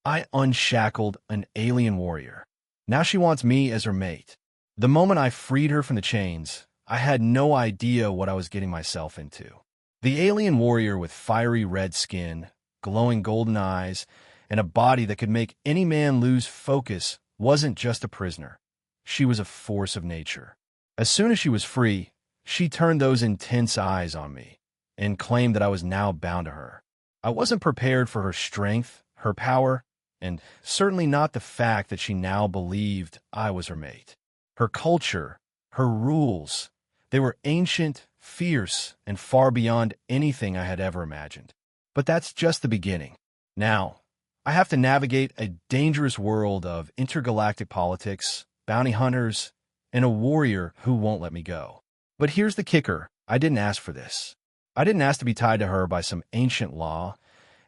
I unshackled an alien warrior. Now she wants me as her mate. The moment I freed her from the chains, I had no idea what I was getting myself into. The alien warrior with fiery red skin, glowing golden eyes, and a body that could make any man lose focus wasn't just a prisoner. She was a force of nature. As soon as she was free, she turned those intense eyes on me and claimed that I was now bound to her. I wasn't prepared for her strength, her power, and certainly not the fact that she now believed I was her mate. Her culture, her rules, they were ancient, fierce, and far beyond anything I had ever imagined. But that's just the beginning. Now, I have to navigate a dangerous world of intergalactic politics, bounty hunters, and a warrior who won't let me go. But here's the kicker. I didn't ask for this. I didn't ask to be tied to her by some ancient law,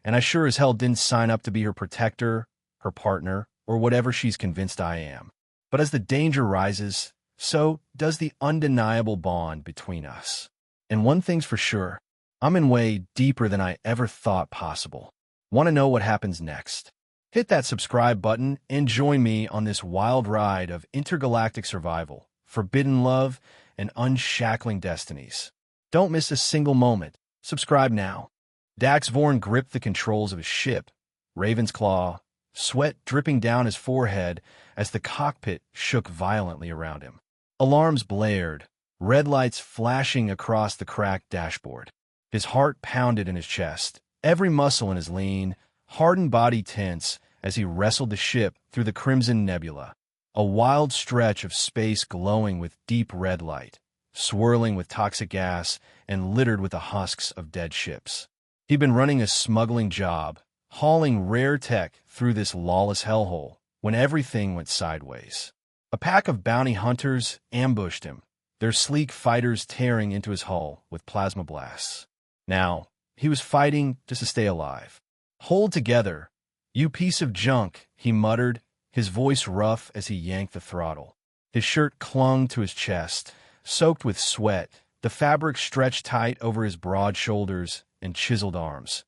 and I sure as hell didn't sign up to be her protector, her partner, or whatever she's convinced I am. But as the danger rises, so does the undeniable bond between us. And one thing's for sure, I'm in way deeper than I ever thought possible. Want to know what happens next? Hit that subscribe button and join me on this wild ride of intergalactic survival, forbidden love, and unshackling destinies. Don't miss a single moment. Subscribe now. Dax Vorn gripped the controls of his ship, Raven's Claw, sweat dripping down his forehead as the cockpit shook violently around him. Alarms blared, red lights flashing across the cracked dashboard. His heart pounded in his chest, every muscle in his lean, hardened body tense as he wrestled the ship through the crimson nebula, a wild stretch of space glowing with deep red light, swirling with toxic gas and littered with the husks of dead ships. He'd been running a smuggling job, hauling rare tech through this lawless hellhole, when everything went sideways. A pack of bounty hunters ambushed him, their sleek fighters tearing into his hull with plasma blasts. Now, he was fighting just to stay alive. "Hold together, you piece of junk," he muttered, his voice rough as he yanked the throttle. His shirt clung to his chest, soaked with sweat, the fabric stretched tight over his broad shoulders and chiseled arms.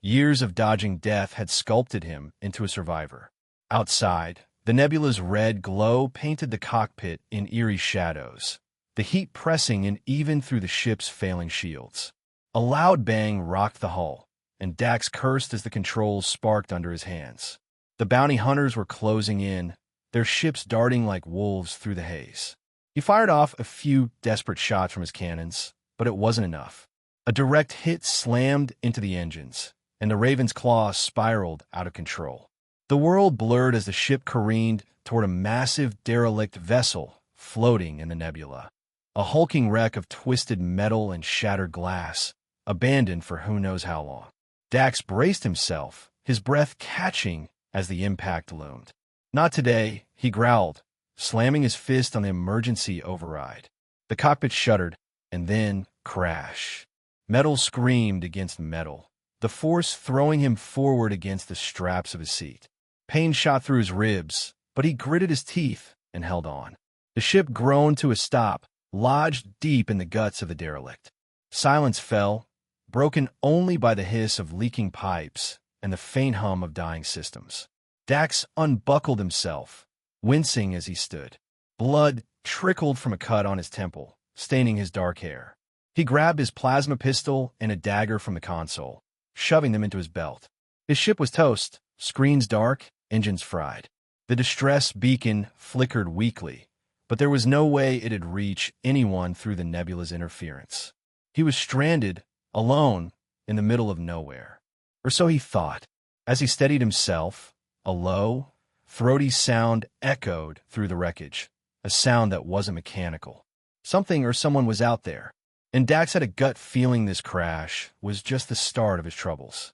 Years of dodging death had sculpted him into a survivor. Outside, the nebula's red glow painted the cockpit in eerie shadows, the heat pressing in even through the ship's failing shields. A loud bang rocked the hull, and Dax cursed as the controls sparked under his hands. The bounty hunters were closing in, their ships darting like wolves through the haze. He fired off a few desperate shots from his cannons, but it wasn't enough. A direct hit slammed into the engines, and the Raven's Claw spiraled out of control. The world blurred as the ship careened toward a massive derelict vessel floating in the nebula. A hulking wreck of twisted metal and shattered glass, abandoned for who knows how long. Dax braced himself, his breath catching as the impact loomed. "Not today," he growled, slamming his fist on the emergency override. The cockpit shuddered, and then crash. Metal screamed against metal, the force throwing him forward against the straps of his seat. Pain shot through his ribs, but he gritted his teeth and held on. The ship groaned to a stop, lodged deep in the guts of the derelict. Silence fell, broken only by the hiss of leaking pipes and the faint hum of dying systems. Dax unbuckled himself, wincing as he stood. Blood trickled from a cut on his temple, staining his dark hair. He grabbed his plasma pistol and a dagger from the console, shoving them into his belt. His ship was toast, screens dark, engines fried. The distress beacon flickered weakly, but there was no way it'd reach anyone through the nebula's interference. He was stranded, alone, in the middle of nowhere. Or so he thought. As he steadied himself, a low, throaty sound echoed through the wreckage, a sound that wasn't mechanical. Something or someone was out there, and Dax had a gut feeling this crash was just the start of his troubles.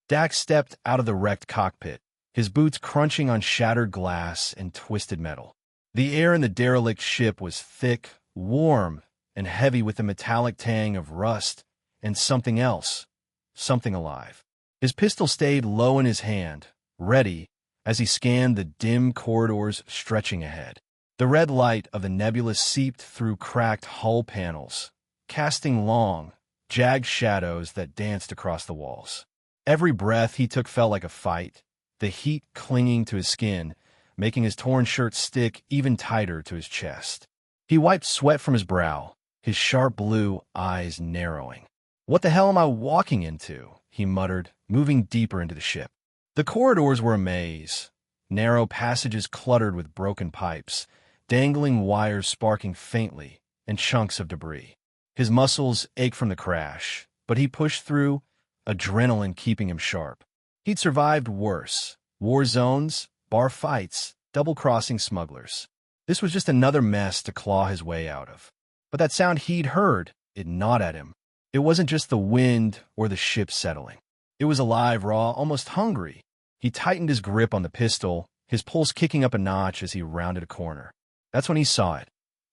Dax stepped out of the wrecked cockpit, his boots crunching on shattered glass and twisted metal. The air in the derelict ship was thick, warm, and heavy with the metallic tang of rust and something else, something alive. His pistol stayed low in his hand, ready, as he scanned the dim corridors stretching ahead. The red light of the nebula seeped through cracked hull panels, casting long, jagged shadows that danced across the walls. Every breath he took felt like a fight, the heat clinging to his skin, making his torn shirt stick even tighter to his chest. He wiped sweat from his brow, his sharp blue eyes narrowing. "What the hell am I walking into?" he muttered, moving deeper into the ship. The corridors were a maze, narrow passages cluttered with broken pipes, dangling wires sparking faintly, and chunks of debris. His muscles ached from the crash, but he pushed through, adrenaline keeping him sharp. He'd survived worse: war zones, bar fights, double-crossing smugglers. This was just another mess to claw his way out of. But that sound he'd heard, it gnawed at him. It wasn't just the wind or the ship settling. It was alive, raw, almost hungry. He tightened his grip on the pistol, his pulse kicking up a notch as he rounded a corner. That's when he saw it.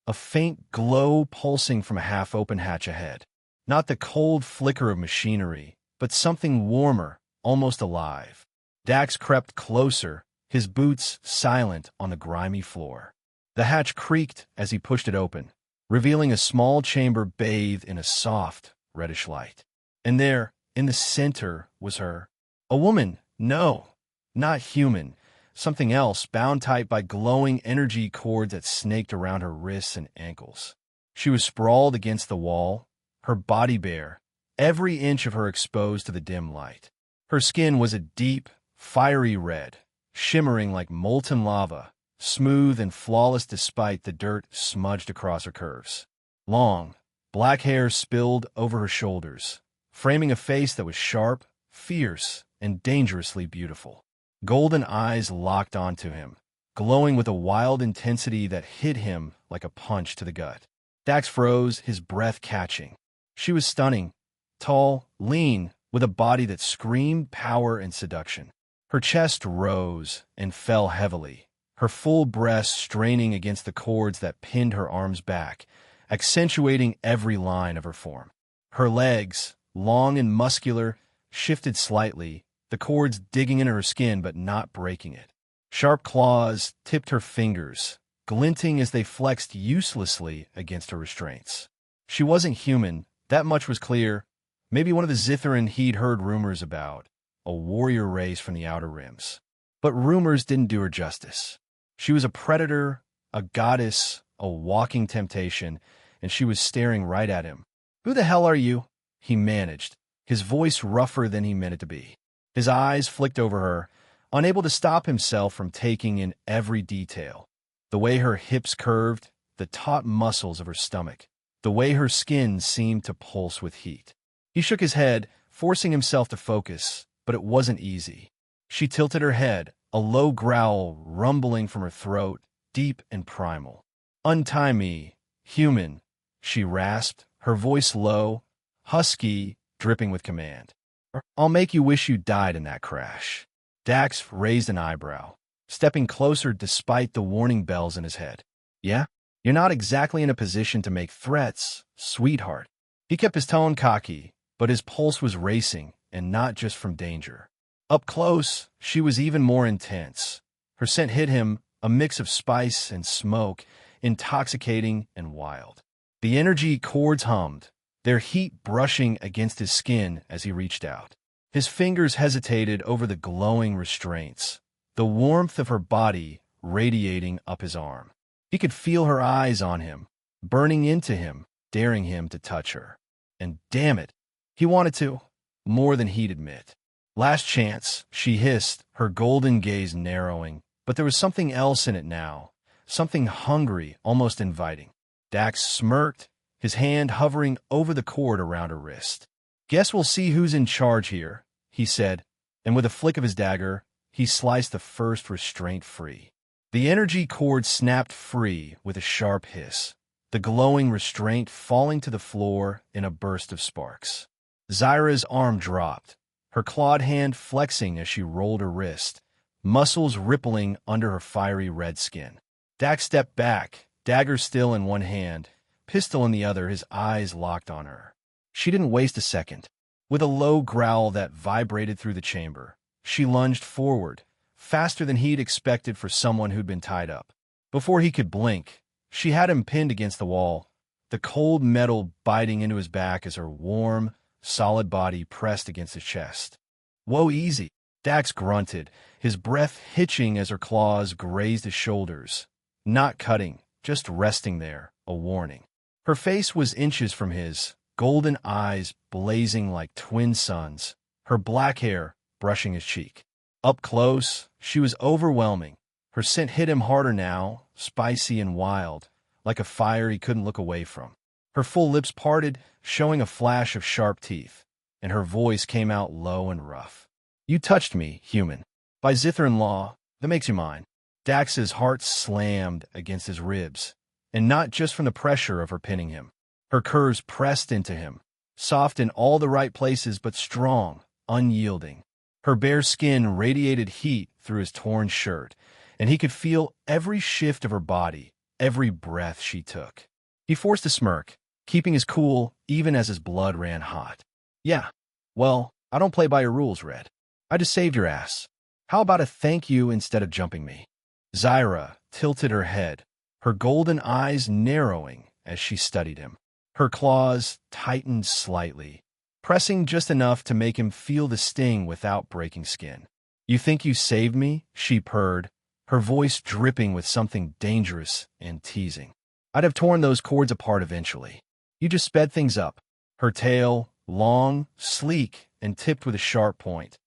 A faint glow pulsing from a half-open hatch ahead. Not the cold flicker of machinery, but something warmer, almost alive. Dax crept closer, his boots silent on the grimy floor. The hatch creaked as he pushed it open, revealing a small chamber bathed in a soft, reddish light. And there, in the center, was her. A woman, no, not human. Something else, bound tight by glowing energy cords that snaked around her wrists and ankles. She was sprawled against the wall, her body bare, every inch of her exposed to the dim light. Her skin was a deep, fiery red, shimmering like molten lava, smooth and flawless despite the dirt smudged across her curves. Long, black hair spilled over her shoulders, framing a face that was sharp, fierce, and dangerously beautiful. Golden eyes locked onto him, glowing with a wild intensity that hit him like a punch to the gut. Dax froze, his breath catching. She was stunning, tall, lean, with a body that screamed power and seduction. Her chest rose and fell heavily, her full breast straining against the cords that pinned her arms back, accentuating every line of her form. Her legs, long and muscular, shifted slightly, the cords digging into her skin but not breaking it. Sharp claws tipped her fingers, glinting as they flexed uselessly against her restraints. She wasn't human, that much was clear. Maybe one of the Zitharan he'd heard rumors about, a warrior race from the Outer Rims. But rumors didn't do her justice. She was a predator, a goddess, a walking temptation, and she was staring right at him. "Who the hell are you?" he managed, his voice rougher than he meant it to be. His eyes flicked over her, unable to stop himself from taking in every detail. The way her hips curved, the taut muscles of her stomach, the way her skin seemed to pulse with heat. He shook his head, forcing himself to focus, but it wasn't easy. She tilted her head, a low growl rumbling from her throat, deep and primal. "Untie me, human," she rasped, her voice low, husky, dripping with command. "Or I'll make you wish you died in that crash." Dax raised an eyebrow, stepping closer despite the warning bells in his head. "Yeah? You're not exactly in a position to make threats, sweetheart." He kept his tone cocky, but his pulse was racing, and not just from danger. Up close, she was even more intense. Her scent hit him, a mix of spice and smoke, intoxicating and wild. The energy cords hummed, their heat brushing against his skin as he reached out. His fingers hesitated over the glowing restraints, the warmth of her body radiating up his arm. He could feel her eyes on him, burning into him, daring him to touch her. And damn it, he wanted to, more than he'd admit. "Last chance," she hissed, her golden gaze narrowing, but there was something else in it now, something hungry, almost inviting. Dax smirked, his hand hovering over the cord around her wrist. "Guess we'll see who's in charge here," he said, and with a flick of his dagger, he sliced the first restraint free. The energy cord snapped free with a sharp hiss, the glowing restraint falling to the floor in a burst of sparks. Zyra's arm dropped, her clawed hand flexing as she rolled her wrist, muscles rippling under her fiery red skin. Dax stepped back, dagger still in one hand, pistol in the other, his eyes locked on her. She didn't waste a second. With a low growl that vibrated through the chamber, she lunged forward, faster than he'd expected for someone who'd been tied up. Before he could blink, she had him pinned against the wall, the cold metal biting into his back as her warm, solid body pressed against his chest. "Whoa, easy." Dax grunted, his breath hitching as her claws grazed his shoulders. Not cutting, just resting there, a warning. Her face was inches from his, golden eyes blazing like twin suns, her black hair brushing his cheek. Up close, she was overwhelming. Her scent hit him harder now, spicy and wild, like a fire he couldn't look away from. Her full lips parted, showing a flash of sharp teeth, and her voice came out low and rough. "You touched me, human. By Zithran law, that makes you mine." Dax's heart slammed against his ribs, and not just from the pressure of her pinning him. Her curves pressed into him, soft in all the right places but strong, unyielding. Her bare skin radiated heat through his torn shirt, and he could feel every shift of her body, every breath she took. He forced a smirk, keeping his cool even as his blood ran hot. "Yeah, well, I don't play by your rules, Red. I just saved your ass. How about a thank you instead of jumping me?" Zyra tilted her head, her golden eyes narrowing as she studied him. Her claws tightened slightly, pressing just enough to make him feel the sting without breaking skin. "You think you saved me?" she purred, her voice dripping with something dangerous and teasing. "I'd have torn those cords apart eventually. You just sped things up." Her tail, long, sleek, and tipped with a sharp point,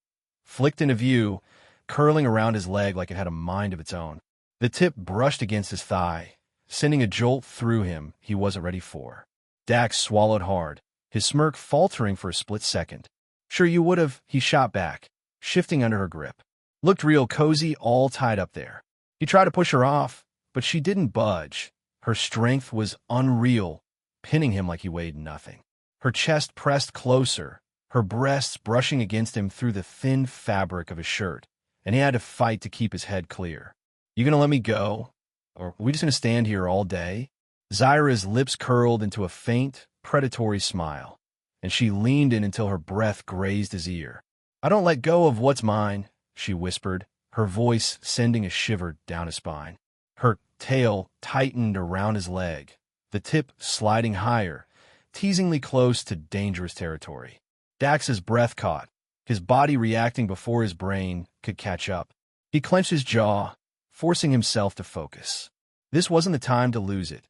flicked into view, curling around his leg like it had a mind of its own. The tip brushed against his thigh, sending a jolt through him he wasn't ready for. Dax swallowed hard, his smirk faltering for a split second. "Sure you would have," he shot back, shifting under her grip. "Looked real cozy all tied up there." He tried to push her off, but she didn't budge. Her strength was unreal, pinning him like he weighed nothing. Her chest pressed closer, her breasts brushing against him through the thin fabric of his shirt, and he had to fight to keep his head clear. "You gonna let me go? Or are we just gonna stand here all day?" Zyra's lips curled into a faint, predatory smile, and she leaned in until her breath grazed his ear. "I don't let go of what's mine," she whispered, her voice sending a shiver down his spine. Her tail tightened around his leg, the tip sliding higher, teasingly close to dangerous territory. Dax's breath caught, his body reacting before his brain could catch up. He clenched his jaw, forcing himself to focus. This wasn't the time to lose it,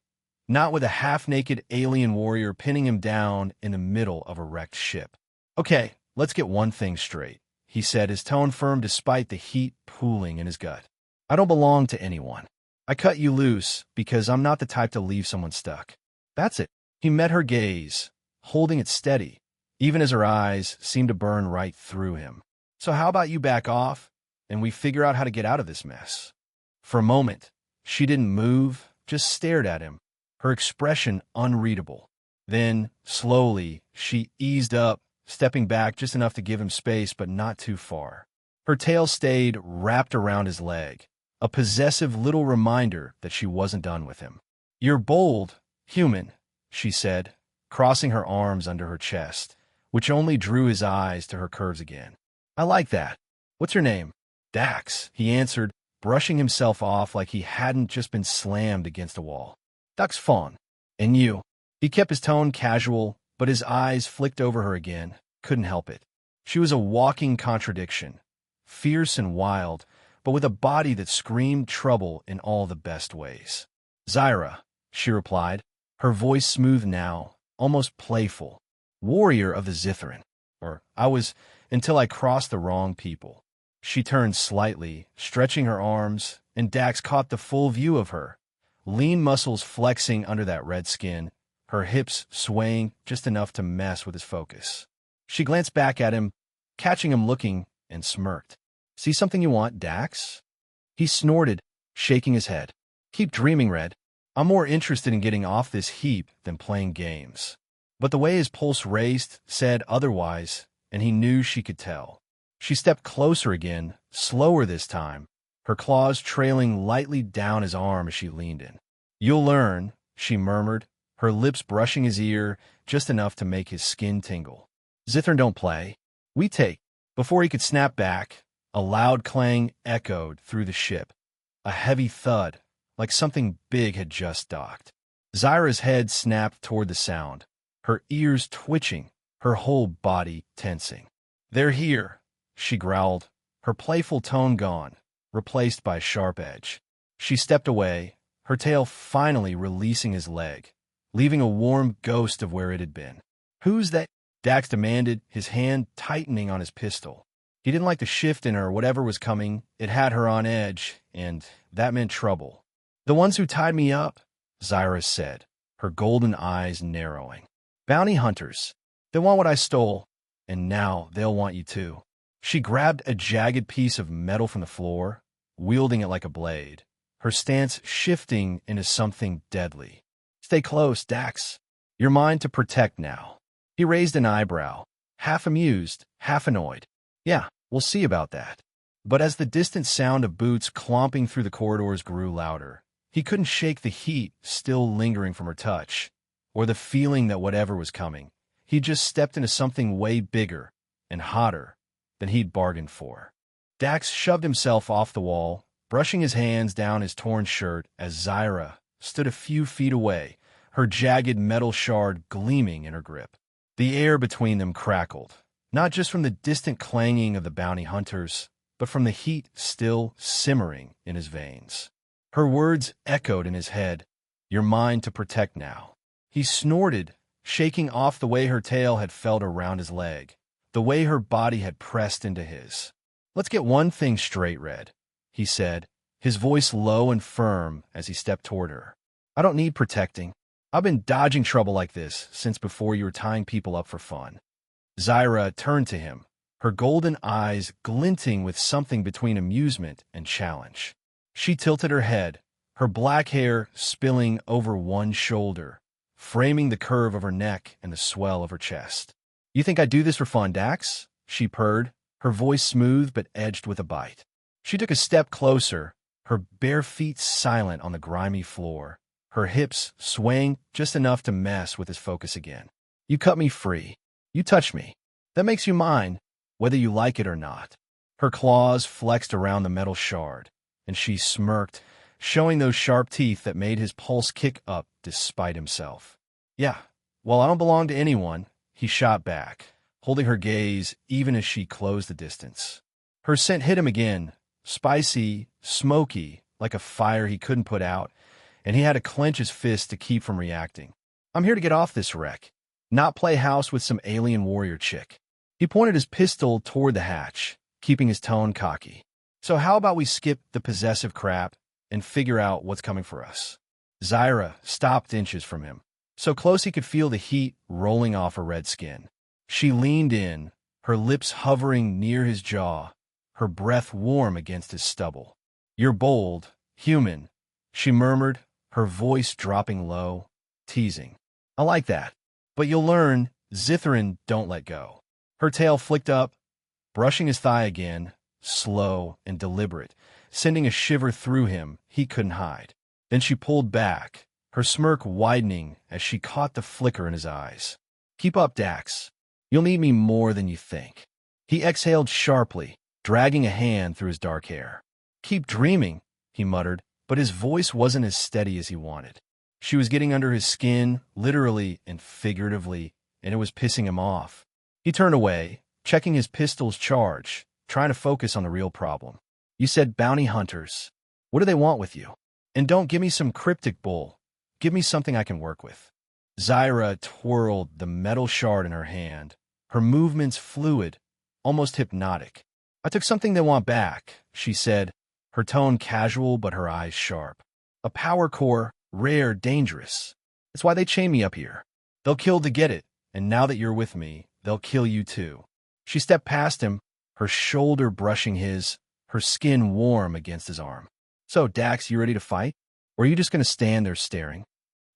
not with a half-naked alien warrior pinning him down in the middle of a wrecked ship. "Okay, let's get one thing straight," he said, his tone firm despite the heat pooling in his gut. "I don't belong to anyone. I cut you loose because I'm not the type to leave someone stuck." That's it. He met her gaze, holding it steady, even as her eyes seemed to burn right through him. "So how about you back off, and we figure out how to get out of this mess?" For a moment, she didn't move, just stared at him, her expression unreadable. Then, slowly, she eased up, stepping back just enough to give him space, but not too far. Her tail stayed wrapped around his leg, a possessive little reminder that she wasn't done with him. "You're bold, human," she said, crossing her arms under her chest, which only drew his eyes to her curves again. "I like that. What's your name?" "Dax," he answered, brushing himself off like he hadn't just been slammed against a wall. "Dax Fawn. And you?" He kept his tone casual, but his eyes flicked over her again. Couldn't help it. She was a walking contradiction, fierce and wild, but with a body that screamed trouble in all the best ways. "Zyra," she replied, her voice smooth now, almost playful. "Warrior of the Zithran. Or I was, until I crossed the wrong people." She turned slightly, stretching her arms, and Dax caught the full view of her, lean muscles flexing under that red skin, her hips swaying just enough to mess with his focus. She glanced back at him, catching him looking, and smirked. "See something you want, Dax?" He snorted, shaking his head. "Keep dreaming, Red. I'm more interested in getting off this heap than playing games." But the way his pulse raced said otherwise, and he knew she could tell. She stepped closer again, slower this time, her claws trailing lightly down his arm as she leaned in. "You'll learn," she murmured, her lips brushing his ear just enough to make his skin tingle. "Zithran don't play. We take." Before he could snap back, a loud clang echoed through the ship, a heavy thud, like something big had just docked. Zyra's head snapped toward the sound, her ears twitching, her whole body tensing. "They're here," she growled, her playful tone gone, replaced by a sharp edge. She stepped away, her tail finally releasing his leg, leaving a warm ghost of where it had been. "Who's that?" Dax demanded, his hand tightening on his pistol. He didn't like the shift in her. Whatever was coming, it had her on edge, and that meant trouble. "The ones who tied me up," Zyra said, her golden eyes narrowing. "Bounty hunters. They want what I stole, and now they'll want you too." She grabbed a jagged piece of metal from the floor, wielding it like a blade, her stance shifting into something deadly. "Stay close, Dax. You're mine to protect now." He raised an eyebrow, half amused, half annoyed. "Yeah, we'll see about that." But as the distant sound of boots clomping through the corridors grew louder, he couldn't shake the heat still lingering from her touch, or the feeling that whatever was coming, he just stepped into something way bigger and hotter than he'd bargained for. Dax shoved himself off the wall, brushing his hands down his torn shirt as Zyra stood a few feet away, her jagged metal shard gleaming in her grip. The air between them crackled, not just from the distant clanging of the bounty hunters, but from the heat still simmering in his veins. Her words echoed in his head, "You're mine to protect now." He snorted, shaking off the way her tail had felt around his leg, the way her body had pressed into his. "Let's get one thing straight, Red," he said, his voice low and firm as he stepped toward her. "I don't need protecting. I've been dodging trouble like this since before you were tying people up for fun." Zyra turned to him, her golden eyes glinting with something between amusement and challenge. She tilted her head, her black hair spilling over one shoulder, framing the curve of her neck and the swell of her chest. "You think I do this for fun, Dax?" she purred, her voice smooth but edged with a bite. She took a step closer, her bare feet silent on the grimy floor, her hips swaying just enough to mess with his focus again. "You cut me free. You touch me. That makes you mine, whether you like it or not." Her claws flexed around the metal shard, and she smirked, showing those sharp teeth that made his pulse kick up despite himself. "Yeah, well, I don't belong to anyone," he shot back, holding her gaze even as she closed the distance. Her scent hit him again, spicy, smoky, like a fire he couldn't put out, and he had to clench his fist to keep from reacting. "I'm here to get off this wreck, not play house with some alien warrior chick." He pointed his pistol toward the hatch, keeping his tone cocky. "So how about we skip the possessive crap and figure out what's coming for us?" Zyra stopped inches from him, so close he could feel the heat rolling off her red skin. She leaned in, her lips hovering near his jaw, her breath warm against his stubble. "You're bold, human," she murmured, her voice dropping low, teasing. "I like that. But you'll learn, Zithrin don't let go." Her tail flicked up, brushing his thigh again, slow and deliberate, sending a shiver through him he couldn't hide. Then she pulled back, her smirk widening as she caught the flicker in his eyes. "Keep up, Dax. You'll need me more than you think." He exhaled sharply, dragging a hand through his dark hair. "Keep dreaming," he muttered, but his voice wasn't as steady as he wanted. She was getting under his skin, literally and figuratively, and it was pissing him off. He turned away, checking his pistol's charge, trying to focus on the real problem. "You said bounty hunters. What do they want with you? And don't give me some cryptic bull. Give me something I can work with." Zyra twirled the metal shard in her hand, her movements fluid, almost hypnotic. "I took something they want back," she said, her tone casual but her eyes sharp. "A power core, rare, dangerous. It's why they chain me up here. They'll kill to get it, and now that you're with me, they'll kill you too." She stepped past him, her shoulder brushing his, her skin warm against his arm. "So, Dax, you ready to fight? Or are you just going to stand there staring?"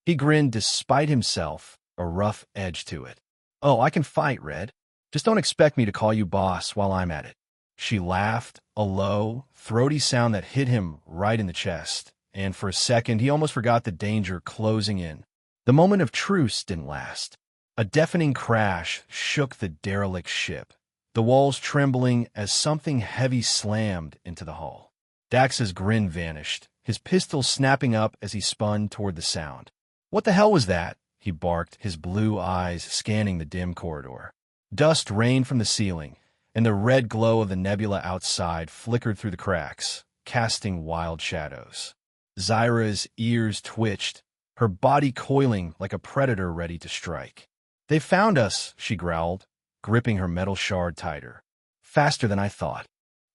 He grinned despite himself, a rough edge to it. "Oh, I can fight, Red. Just don't expect me to call you boss while I'm at it." She laughed, a low, throaty sound that hit him right in the chest, and for a second he almost forgot the danger closing in. The moment of truce didn't last. A deafening crash shook the derelict ship, the walls trembling as something heavy slammed into the hull. Dax's grin vanished, his pistol snapping up as he spun toward the sound. "What the hell was that?" he barked, his blue eyes scanning the dim corridor. Dust rained from the ceiling, and the red glow of the nebula outside flickered through the cracks, casting wild shadows. Zyra's ears twitched, her body coiling like a predator ready to strike. "They found us," she growled, gripping her metal shard tighter. "Faster than I thought."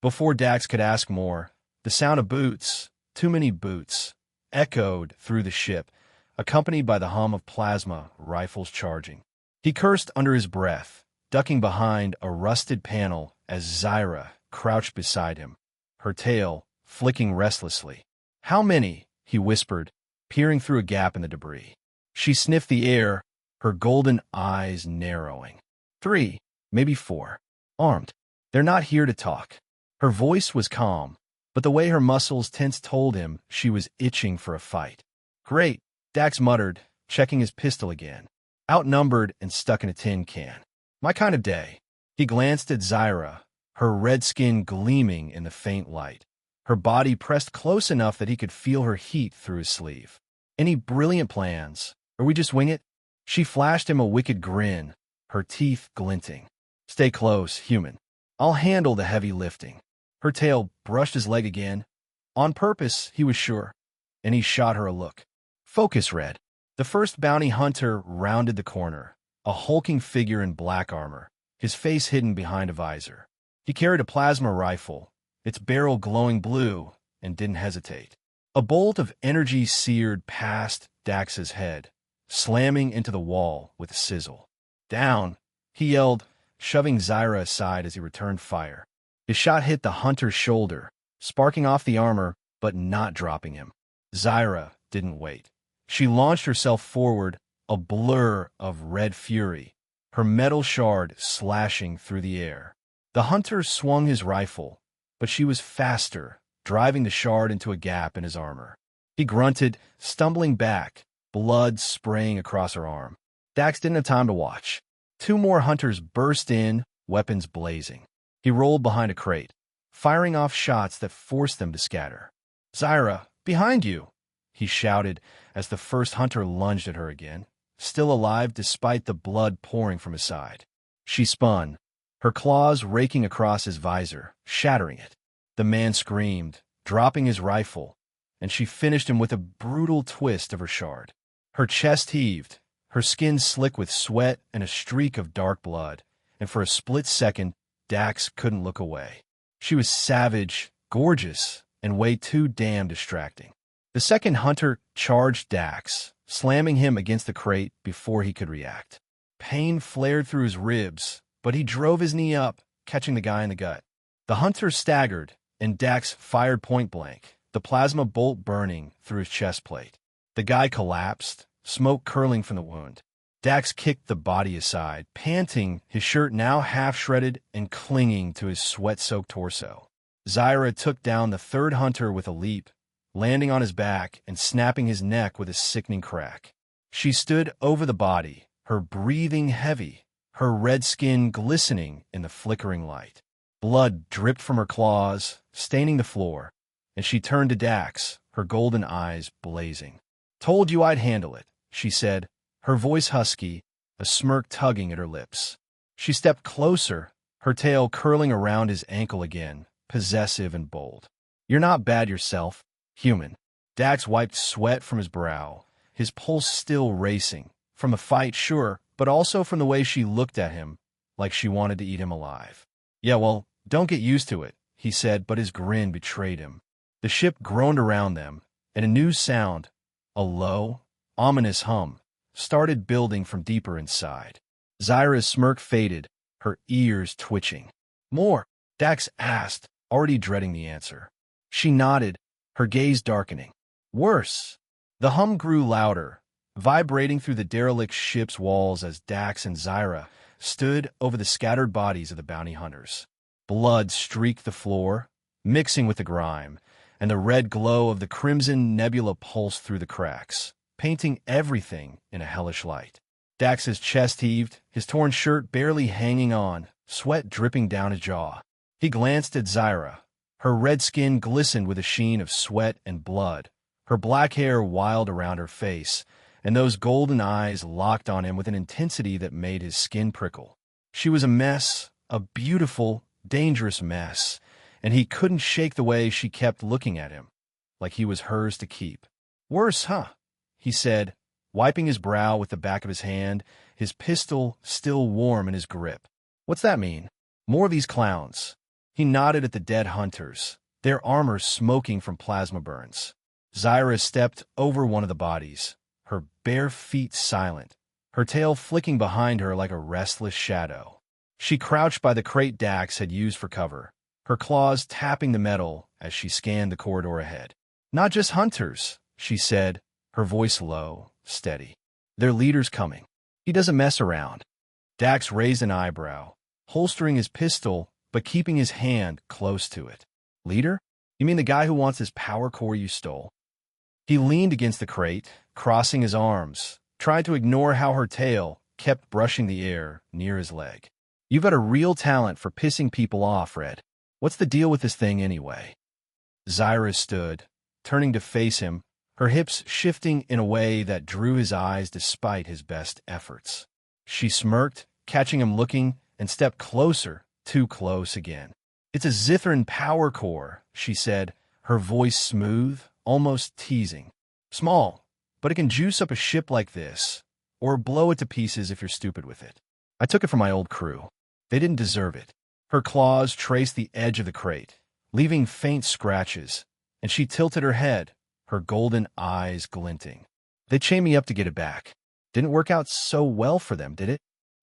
Before Dax could ask more, the sound of boots, too many boots, echoed through the ship, accompanied by the hum of plasma rifles charging. He cursed under his breath, ducking behind a rusted panel as Zyra crouched beside him, her tail flicking restlessly. "How many?" he whispered, peering through a gap in the debris. She sniffed the air, her golden eyes narrowing. "3, maybe 4. Armed. They're not here to talk." Her voice was calm, but the way her muscles tensed told him she was itching for a fight. "Great," Dax muttered, checking his pistol again. "Outnumbered and stuck in a tin can. My kind of day." He glanced at Zyra, her red skin gleaming in the faint light, her body pressed close enough that he could feel her heat through his sleeve. "Any brilliant plans? Or we just wing it?" She flashed him a wicked grin, her teeth glinting. "Stay close, human. I'll handle the heavy lifting." Her tail brushed his leg again. On purpose, he was sure, and he shot her a look. Focus red. The first bounty hunter rounded the corner, a hulking figure in black armor, his face hidden behind a visor. He carried a plasma rifle, its barrel glowing blue, and didn't hesitate. A bolt of energy seared past Dax's head, slamming into the wall with a sizzle. "Down!" he yelled, shoving Zyra aside as he returned fire. His shot hit the hunter's shoulder, sparking off the armor, but not dropping him. Zyra didn't wait. She launched herself forward, a blur of red fury, her metal shard slashing through the air. The hunter swung his rifle, but she was faster, driving the shard into a gap in his armor. He grunted, stumbling back, blood spraying across her arm. Dax didn't have time to watch. 2 more hunters burst in, weapons blazing. He rolled behind a crate, firing off shots that forced them to scatter. "Zyra, behind you!" he shouted as the first hunter lunged at her again, still alive despite the blood pouring from his side. She spun, her claws raking across his visor, shattering it. The man screamed, dropping his rifle, and she finished him with a brutal twist of her shard. Her chest heaved, her skin slick with sweat and a streak of dark blood, and for a split second, Dax couldn't look away. She was savage, gorgeous, and way too damn distracting. The second hunter charged Dax, slamming him against the crate before he could react. Pain flared through his ribs, but he drove his knee up, catching the guy in the gut. The hunter staggered, and Dax fired point blank, the plasma bolt burning through his chest plate. The guy collapsed, smoke curling from the wound. Dax kicked the body aside, panting, his shirt now half-shredded and clinging to his sweat-soaked torso. Zyra took down the third hunter with a leap, landing on his back and snapping his neck with a sickening crack. She stood over the body, her breathing heavy, her red skin glistening in the flickering light. Blood dripped from her claws, staining the floor, and she turned to Dax, her golden eyes blazing. "Told you I'd handle it," she said, her voice husky, a smirk tugging at her lips. She stepped closer, her tail curling around his ankle again, possessive and bold. "You're not bad yourself, human." Dax wiped sweat from his brow, his pulse still racing, from the fight, sure, but also from the way she looked at him, like she wanted to eat him alive. "Yeah, well, don't get used to it," he said, but his grin betrayed him. The ship groaned around them, and a new sound, a low, ominous hum, started building from deeper inside. Zyra's smirk faded, her ears twitching. "More?" Dax asked, already dreading the answer. She nodded, her gaze darkening. "Worse." The hum grew louder, vibrating through the derelict ship's walls as Dax and Zyra stood over the scattered bodies of the bounty hunters. Blood streaked the floor, mixing with the grime, and the red glow of the crimson nebula pulsed through the cracks, painting everything in a hellish light. Dax's chest heaved, his torn shirt barely hanging on, sweat dripping down his jaw. He glanced at Zyra. Her red skin glistened with a sheen of sweat and blood, her black hair wild around her face, and those golden eyes locked on him with an intensity that made his skin prickle. She was a mess, a beautiful, dangerous mess, and he couldn't shake the way she kept looking at him, like he was hers to keep. "Worse, huh?" he said, wiping his brow with the back of his hand, his pistol still warm in his grip. "What's that mean?" "More of these clowns." He nodded at the dead hunters, their armor smoking from plasma burns. Zyra stepped over one of the bodies, her bare feet silent, her tail flicking behind her like a restless shadow. She crouched by the crate Dax had used for cover, her claws tapping the metal as she scanned the corridor ahead. "Not just hunters," she said, her voice low, steady. "Their leader's coming. He doesn't mess around." Dax raised an eyebrow, holstering his pistol but keeping his hand close to it. "Leader? You mean the guy who wants this power core you stole?" He leaned against the crate, crossing his arms, tried to ignore how her tail kept brushing the air near his leg. "You've got a real talent for pissing people off, Red. What's the deal with this thing anyway?" Zyra stood, turning to face him, her hips shifting in a way that drew his eyes despite his best efforts. She smirked, catching him looking, and stepped closer, too close again. "It's a Zithran power core," she said, her voice smooth, almost teasing. "Small, but it can juice up a ship like this, or blow it to pieces if you're stupid with it. I took it from my old crew. They didn't deserve it." Her claws traced the edge of the crate, leaving faint scratches, and she tilted her head, her golden eyes glinting. "They chained me up to get it back. Didn't work out so well for them, did it?"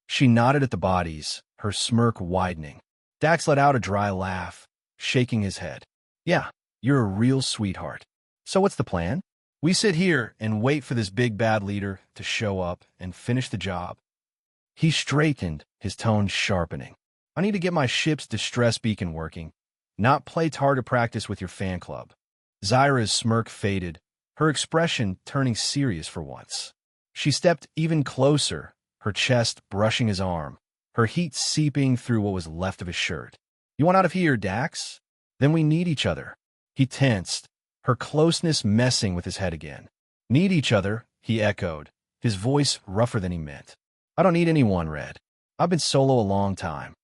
She nodded at the bodies, her smirk widening. Dax let out a dry laugh, shaking his head. "Yeah, you're a real sweetheart. So what's the plan? We sit here and wait for this big bad leader to show up and finish the job." He straightened, his tone sharpening. "I need to get my ship's distress beacon working, not play target practice with your fan club." Zyra's smirk faded, her expression turning serious for once. She stepped even closer, her chest brushing his arm, her heat seeping through what was left of his shirt. "You want out of here, Dax? Then we need each other." He tensed, her closeness messing with his head again. "Need each other," he echoed, his voice rougher than he meant. "I don't need anyone, Red. I've been solo a long time."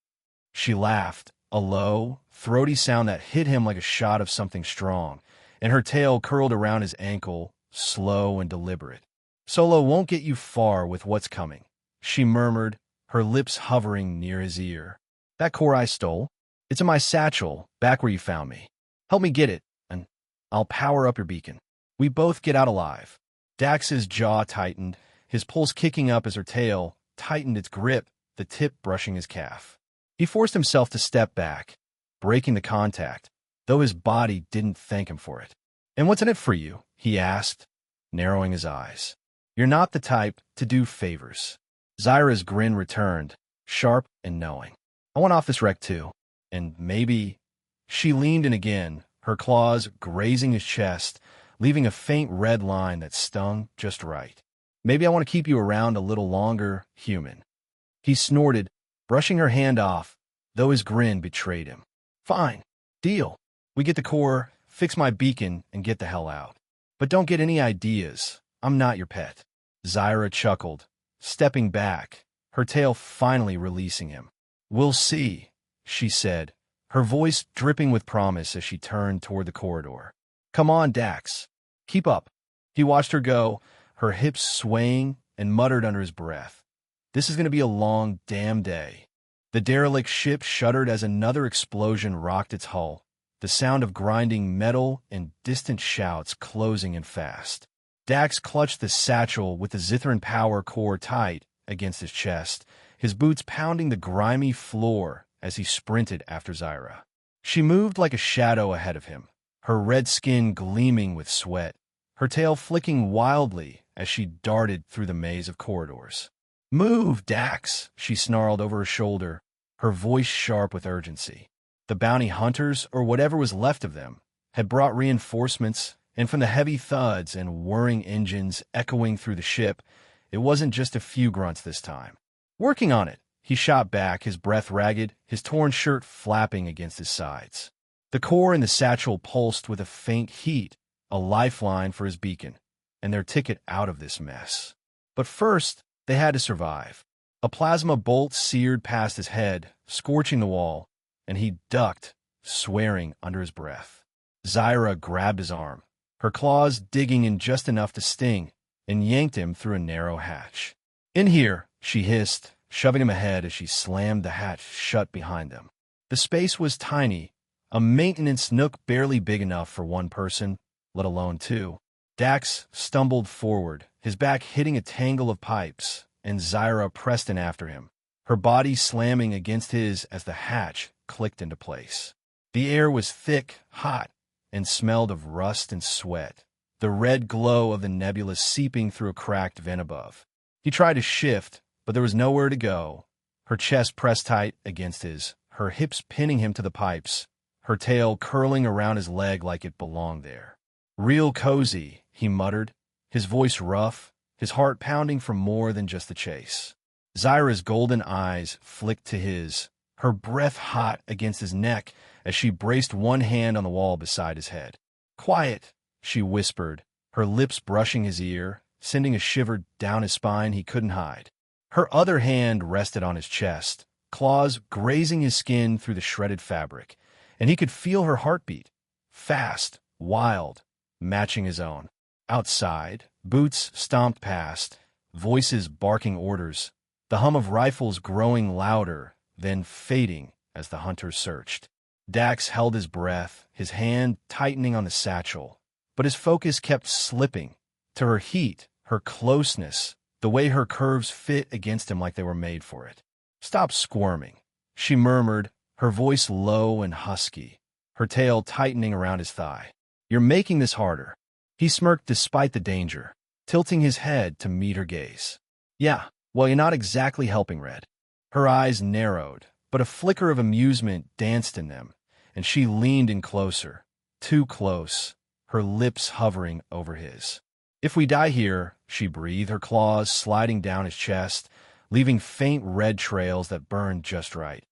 She laughed, a low, throaty sound that hit him like a shot of something strong, and her tail curled around his ankle, slow and deliberate. "Solo won't get you far with what's coming," she murmured, her lips hovering near his ear. "That core I stole, it's in my satchel, back where you found me. Help me get it, and I'll power up your beacon. We both get out alive." Dax's jaw tightened, his pulse kicking up as her tail tightened its grip, the tip brushing his calf. He forced himself to step back, breaking the contact, though his body didn't thank him for it. "And what's in it for you?" he asked, narrowing his eyes. "You're not the type to do favors." Zyra's grin returned, sharp and knowing. "I want off this wreck too, and maybe—" She leaned in again, her claws grazing his chest, leaving a faint red line that stung just right. "Maybe I want to keep you around a little longer, human." He snorted, brushing her hand off, though his grin betrayed him. "Fine. Deal. We get the core, fix my beacon, and get the hell out. But don't get any ideas. I'm not your pet." Zyra chuckled, stepping back, her tail finally releasing him. "We'll see," she said, her voice dripping with promise as she turned toward the corridor. "Come on, Dax. Keep up." He watched her go, her hips swaying, and muttered under his breath, "This is going to be a long damn day." The derelict ship shuddered as another explosion rocked its hull, the sound of grinding metal and distant shouts closing in fast. Dax clutched the satchel with the Zithran power core tight against his chest, his boots pounding the grimy floor as he sprinted after Zyra. She moved like a shadow ahead of him, her red skin gleaming with sweat, her tail flicking wildly as she darted through the maze of corridors. "Move, Dax," she snarled over her shoulder, her voice sharp with urgency. The bounty hunters, or whatever was left of them, had brought reinforcements, and from the heavy thuds and whirring engines echoing through the ship, it wasn't just a few grunts this time. "Working on it," he shot back, his breath ragged, his torn shirt flapping against his sides. The core in the satchel pulsed with a faint heat, a lifeline for his beacon, and their ticket out of this mess. But first, they had to survive. A plasma bolt seared past his head, scorching the wall, and he ducked, swearing under his breath. Zyra grabbed his arm, her claws digging in just enough to sting, and yanked him through a narrow hatch. "In here," she hissed, shoving him ahead as she slammed the hatch shut behind them. The space was tiny, a maintenance nook barely big enough for one person, let alone two. Dax stumbled forward, his back hitting a tangle of pipes, and Zyra pressed in after him, her body slamming against his as the hatch clicked into place. The air was thick, hot, and smelled of rust and sweat, the red glow of the nebula seeping through a cracked vent above. He tried to shift, but there was nowhere to go. Her chest pressed tight against his, her hips pinning him to the pipes, her tail curling around his leg like it belonged there. "Real cozy," he muttered, his voice rough, his heart pounding for more than just the chase. Zyra's golden eyes flicked to his, her breath hot against his neck as she braced one hand on the wall beside his head. "Quiet," she whispered, her lips brushing his ear, sending a shiver down his spine he couldn't hide. Her other hand rested on his chest, claws grazing his skin through the shredded fabric, and he could feel her heartbeat, fast, wild, matching his own. Outside, boots stomped past, voices barking orders, the hum of rifles growing louder, then fading as the hunters searched. Dax held his breath, his hand tightening on the satchel, but his focus kept slipping to her heat, her closeness, the way her curves fit against him like they were made for it. "Stop squirming," she murmured, her voice low and husky, her tail tightening around his thigh. "You're making this harder." He smirked despite the danger, tilting his head to meet her gaze. "Yeah, well, you're not exactly helping, Red." Her eyes narrowed, but a flicker of amusement danced in them, and she leaned in closer, too close, her lips hovering over his. "If we die here," she breathed, her claws sliding down his chest, leaving faint red trails that burned just right.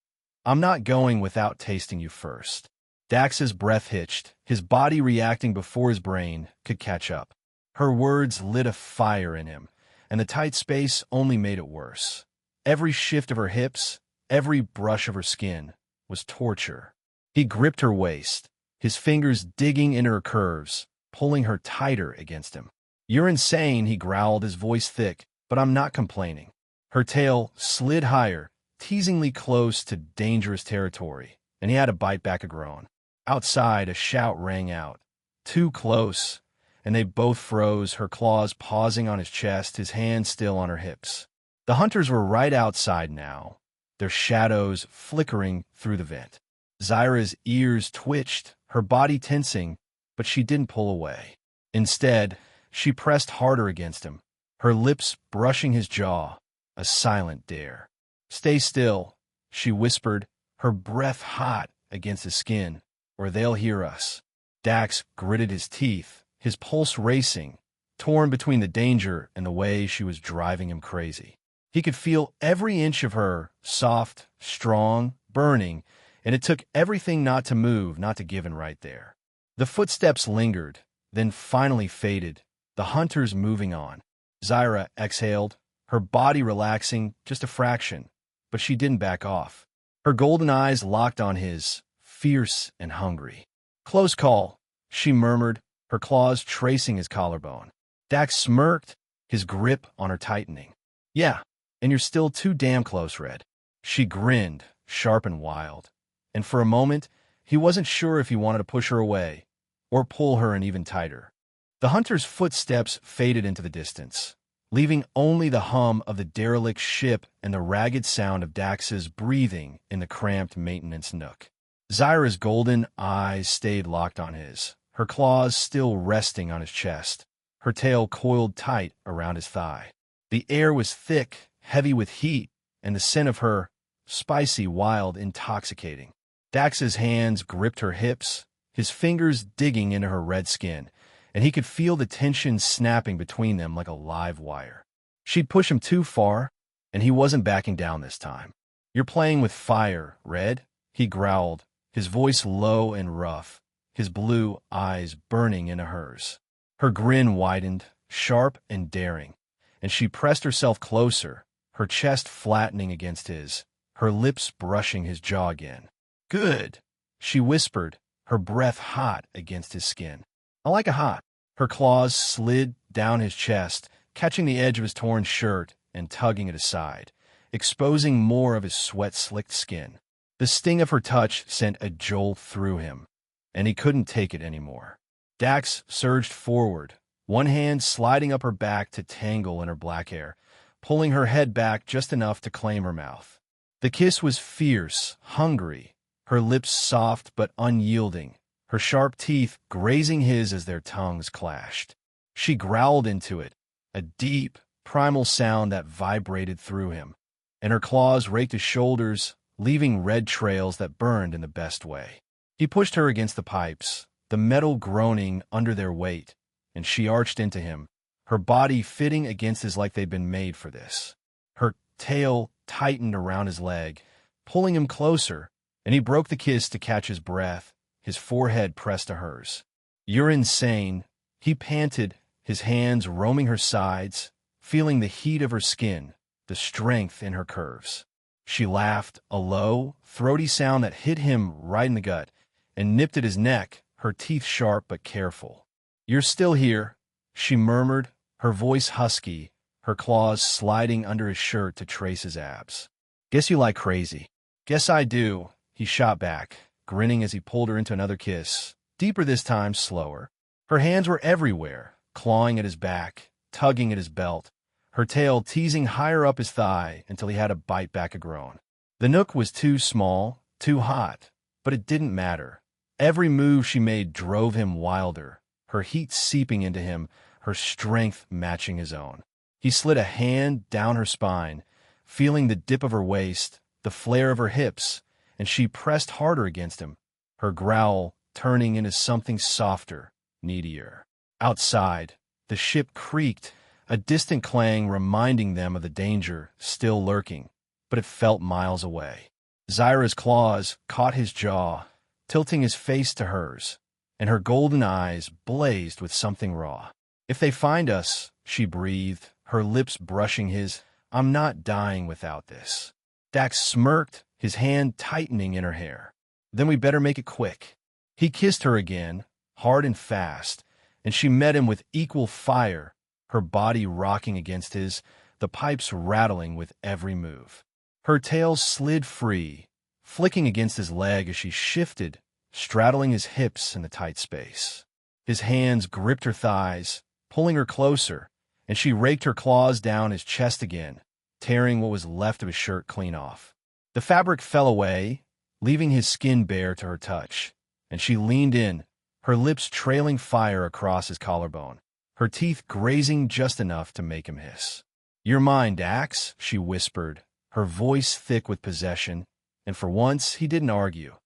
"I'm not going without tasting you first." Dax's breath hitched, his body reacting before his brain could catch up. Her words lit a fire in him, and the tight space only made it worse. Every shift of her hips, every brush of her skin, was torture. He gripped her waist, his fingers digging into her curves, pulling her tighter against him. "You're insane," he growled, his voice thick, "but I'm not complaining." Her tail slid higher, teasingly close to dangerous territory, and he had to bite back a groan. Outside, a shout rang out. Too close, and they both froze, her claws pausing on his chest, his hands still on her hips. The hunters were right outside now, their shadows flickering through the vent. Zyra's ears twitched, her body tensing, but she didn't pull away. Instead, she pressed harder against him, her lips brushing his jaw, a silent dare. "Stay still," she whispered, her breath hot against his skin, "or they'll hear us." Dax gritted his teeth, his pulse racing, torn between the danger and the way she was driving him crazy. He could feel every inch of her, soft, strong, burning, and it took everything not to move, not to give in right there. The footsteps lingered, then finally faded, the hunters moving on. Zyra exhaled, her body relaxing just a fraction, but she didn't back off. Her golden eyes locked on his, fierce and hungry. "Close call," she murmured, her claws tracing his collarbone. Dax smirked, his grip on her tightening. "Yeah, and you're still too damn close, Red." She grinned, sharp and wild, and for a moment, he wasn't sure if he wanted to push her away or pull her in even tighter. The hunter's footsteps faded into the distance, leaving only the hum of the derelict ship and the ragged sound of Dax's breathing in the cramped maintenance nook. Zyra's golden eyes stayed locked on his, her claws still resting on his chest, her tail coiled tight around his thigh. The air was thick, heavy with heat, and the scent of her, spicy, wild, intoxicating. Dax's hands gripped her hips, his fingers digging into her red skin, and he could feel the tension snapping between them like a live wire. She'd push him too far, and he wasn't backing down this time. "You're playing with fire, Red," he growled, his voice low and rough, his blue eyes burning into hers. Her grin widened, sharp and daring, and she pressed herself closer, her chest flattening against his, her lips brushing his jaw again. Good, she whispered, her breath hot against his skin. I like it hot. Her claws slid down his chest, catching the edge of his torn shirt and tugging it aside, exposing more of his sweat-slicked skin. The sting of her touch sent a jolt through him, and he couldn't take it anymore. Dax surged forward, one hand sliding up her back to tangle in her black hair, pulling her head back just enough to claim her mouth. The kiss was fierce, hungry, her lips soft but unyielding, her sharp teeth grazing his as their tongues clashed. She growled into it, a deep, primal sound that vibrated through him, and her claws raked his shoulders, leaving red trails that burned in the best way. He pushed her against the pipes, the metal groaning under their weight, and she arched into him, her body fitting against his like they'd been made for this. Her tail tightened around his leg, pulling him closer, and he broke the kiss to catch his breath, his forehead pressed to hers. "You're insane," he panted, his hands roaming her sides, feeling the heat of her skin, the strength in her curves. She laughed, a low, throaty sound that hit him right in the gut, and nipped at his neck, her teeth sharp but careful. "You're still here," she murmured, her voice husky, her claws sliding under his shirt to trace his abs. "Guess you like crazy." "Guess I do," he shot back, grinning as he pulled her into another kiss, deeper this time, slower. Her hands were everywhere, clawing at his back, tugging at his belt, her tail teasing higher up his thigh until he had to bite back a groan. The nook was too small, too hot, but it didn't matter. Every move she made drove him wilder, her heat seeping into him, her strength matching his own. He slid a hand down her spine, feeling the dip of her waist, the flare of her hips, and she pressed harder against him, her growl turning into something softer, needier. Outside, the ship creaked, a distant clang reminding them of the danger still lurking, but it felt miles away. Zyra's claws caught his jaw, tilting his face to hers, and her golden eyes blazed with something raw. "If they find us," she breathed, her lips brushing his, "I'm not dying without this." Dax smirked, his hand tightening in her hair. "Then we better make it quick." He kissed her again, hard and fast, and she met him with equal fire, her body rocking against his, the pipes rattling with every move. Her tail slid free, flicking against his leg as she shifted, straddling his hips in the tight space. His hands gripped her thighs, pulling her closer, and she raked her claws down his chest again, tearing what was left of his shirt clean off. The fabric fell away, leaving his skin bare to her touch, and she leaned in, her lips trailing fire across his collarbone, her teeth grazing just enough to make him hiss. "You're mine, Dax," she whispered, her voice thick with possession, and for once he didn't argue,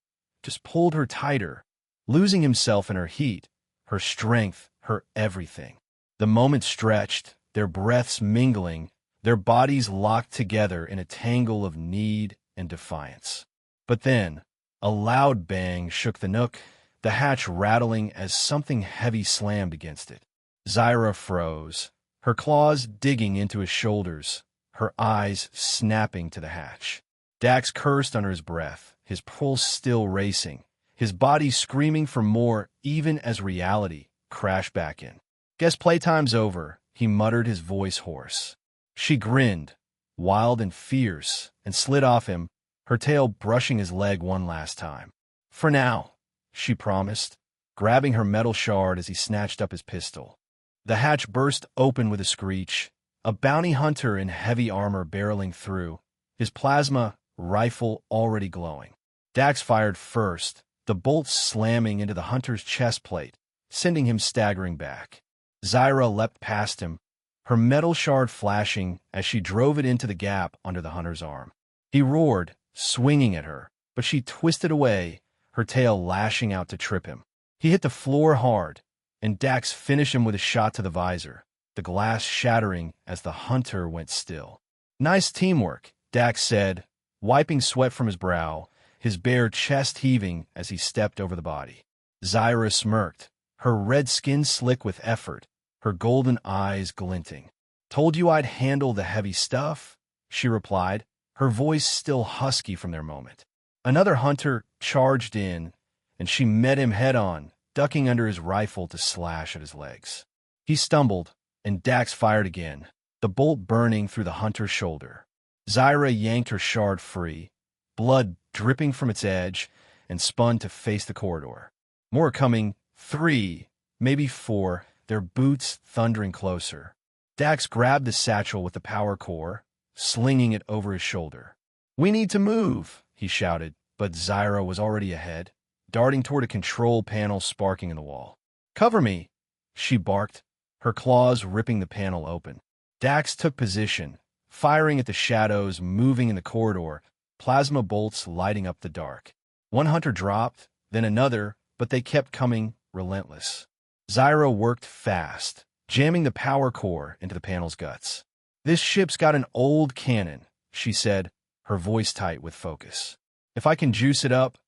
just pulled her tighter, losing himself in her heat, her strength, her everything. The moment stretched, their breaths mingling, their bodies locked together in a tangle of need and defiance. But then, a loud bang shook the nook, the hatch rattling as something heavy slammed against it. Zyra froze, her claws digging into his shoulders, her eyes snapping to the hatch. Dax cursed under his breath, his pulse still racing, his body screaming for more even as reality crashed back in. "Guess playtime's over," he muttered, his voice hoarse. She grinned, wild and fierce, and slid off him, her tail brushing his leg one last time. "For now," she promised, grabbing her metal shard as he snatched up his pistol. The hatch burst open with a screech, a bounty hunter in heavy armor barreling through, his plasma rifle already glowing. Dax fired first, the bolt slamming into the hunter's chest plate, sending him staggering back. Zyra leapt past him, her metal shard flashing as she drove it into the gap under the hunter's arm. He roared, swinging at her, but she twisted away, her tail lashing out to trip him. He hit the floor hard, and Dax finished him with a shot to the visor, the glass shattering as the hunter went still. "Nice teamwork," Dax said, wiping sweat from his brow, his bare chest heaving as he stepped over the body. Zyra smirked, her red skin slick with effort, her golden eyes glinting. "Told you I'd handle the heavy stuff," she replied, her voice still husky from their moment. Another hunter charged in, and she met him head-on, ducking under his rifle to slash at his legs. He stumbled, and Dax fired again, the bolt burning through the hunter's shoulder. Zyra yanked her shard free, blood dripping from its edge, and spun to face the corridor. More coming, 3, maybe 4, their boots thundering closer. Dax grabbed the satchel with the power core, slinging it over his shoulder. "We need to move," he shouted, but Zyra was already ahead, darting toward a control panel sparking in the wall. "Cover me," she barked, her claws ripping the panel open. Dax took position, firing at the shadows moving in the corridor, plasma bolts lighting up the dark. One hunter dropped, then another, but they kept coming, relentless. Zyra worked fast, jamming the power core into the panel's guts. "This ship's got an old cannon," she said, her voice tight with focus. "If I can juice it up—"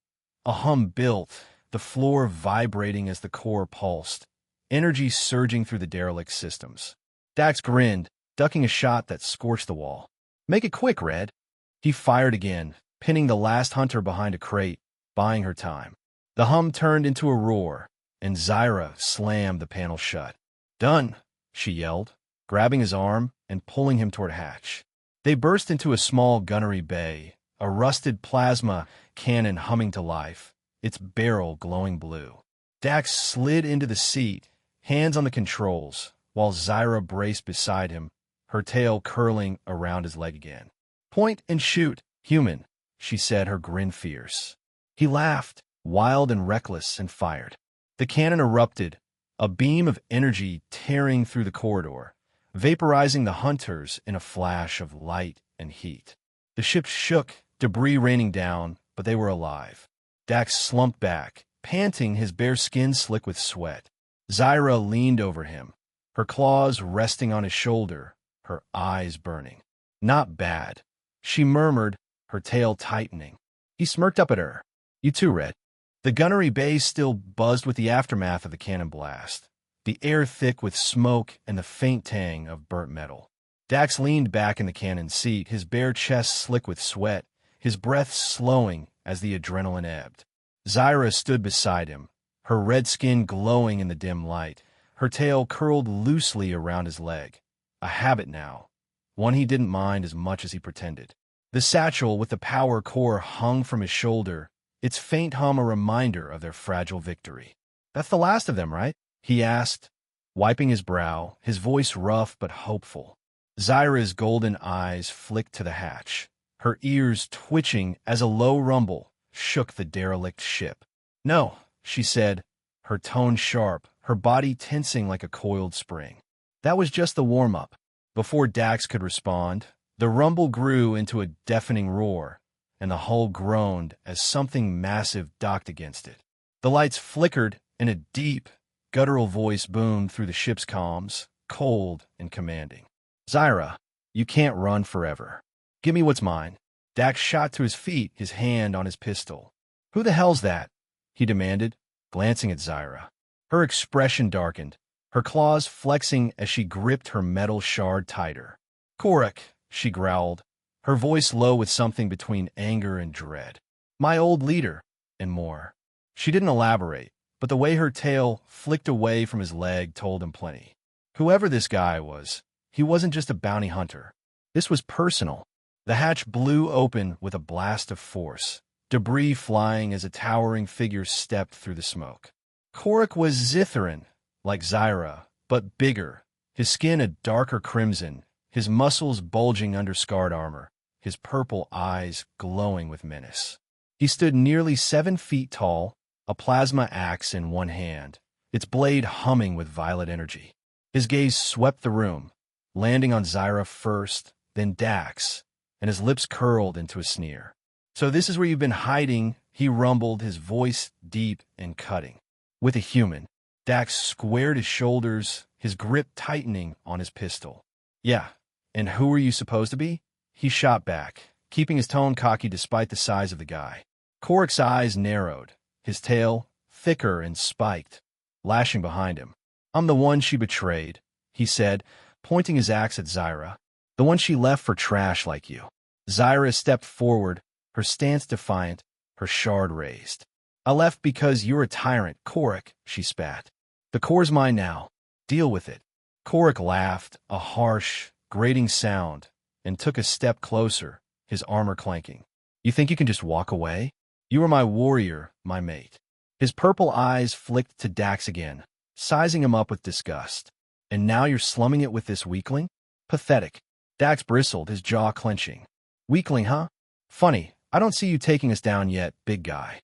A hum built, the floor vibrating as the core pulsed, energy surging through the derelict systems. Dax grinned, ducking a shot that scorched the wall. "Make it quick, Red." He fired again, pinning the last hunter behind a crate, buying her time. The hum turned into a roar, and Zyra slammed the panel shut. "Done," she yelled, grabbing his arm and pulling him toward hatch. They burst into a small gunnery bay, a rusted plasma cannon humming to life, its barrel glowing blue. Dax slid into the seat, hands on the controls, while Zyra braced beside him, her tail curling around his leg again. "Point and shoot, human," she said, her grin fierce. He laughed, wild and reckless, and fired. The cannon erupted, a beam of energy tearing through the corridor, vaporizing the hunters in a flash of light and heat. The ship shook, debris raining down, but they were alive. Dax slumped back, panting, his bare skin slick with sweat. Zyra leaned over him, her claws resting on his shoulder, her eyes burning. "Not bad," she murmured, her tail tightening. He smirked up at her. "You too, Red." The gunnery bay still buzzed with the aftermath of the cannon blast, the air thick with smoke and the faint tang of burnt metal. Dax leaned back in the cannon seat, his bare chest slick with sweat, his breath slowing as the adrenaline ebbed. Zyra stood beside him, her red skin glowing in the dim light, her tail curled loosely around his leg. A habit now, one he didn't mind as much as he pretended. The satchel with the power core hung from his shoulder, its faint hum a reminder of their fragile victory. "That's the last of them, right?" he asked, wiping his brow, his voice rough but hopeful. Zyra's golden eyes flicked to the hatch, her ears twitching as a low rumble shook the derelict ship. "No," she said, her tone sharp, her body tensing like a coiled spring. "That was just the warm-up." Before Dax could respond, the rumble grew into a deafening roar, and the hull groaned as something massive docked against it. The lights flickered, and a deep, guttural voice boomed through the ship's comms, cold and commanding. "Zyra, you can't run forever. Give me what's mine." Dax shot to his feet, his hand on his pistol. "Who the hell's that?" he demanded, glancing at Zyra. Her expression darkened, her claws flexing as she gripped her metal shard tighter. "Korak," she growled, her voice low with something between anger and dread. "My old leader," and more. She didn't elaborate, but the way her tail flicked away from his leg told him plenty. Whoever this guy was, he wasn't just a bounty hunter. This was personal. The hatch blew open with a blast of force, debris flying as a towering figure stepped through the smoke. Korak was Zitharan, like Zyra, but bigger, his skin a darker crimson, his muscles bulging under scarred armor, his purple eyes glowing with menace. He stood nearly 7 feet tall, a plasma axe in one hand, its blade humming with violet energy. His gaze swept the room, landing on Zyra first, then Dax, and his lips curled into a sneer. "So this is where you've been hiding," he rumbled, his voice deep and cutting. "With a human." Dax squared his shoulders, his grip tightening on his pistol. "Yeah, and who are you supposed to be?" He shot back, keeping his tone cocky despite the size of the guy. Korak's eyes narrowed, his tail, thicker and spiked, lashing behind him. "I'm the one she betrayed," he said, pointing his axe at Zyra. "The one she left for trash like you." Zyra stepped forward, her stance defiant, her shard raised. I left because you're a tyrant, Korik, she spat. The core's mine now. Deal with it. Korik laughed, a harsh, grating sound, and took a step closer, his armor clanking. You think you can just walk away? You are my warrior, my mate. His purple eyes flicked to Dax again, sizing him up with disgust. And now you're slumming it with this weakling? Pathetic. Dax bristled, his jaw clenching. Weakling, huh? Funny, I don't see you taking us down yet, big guy.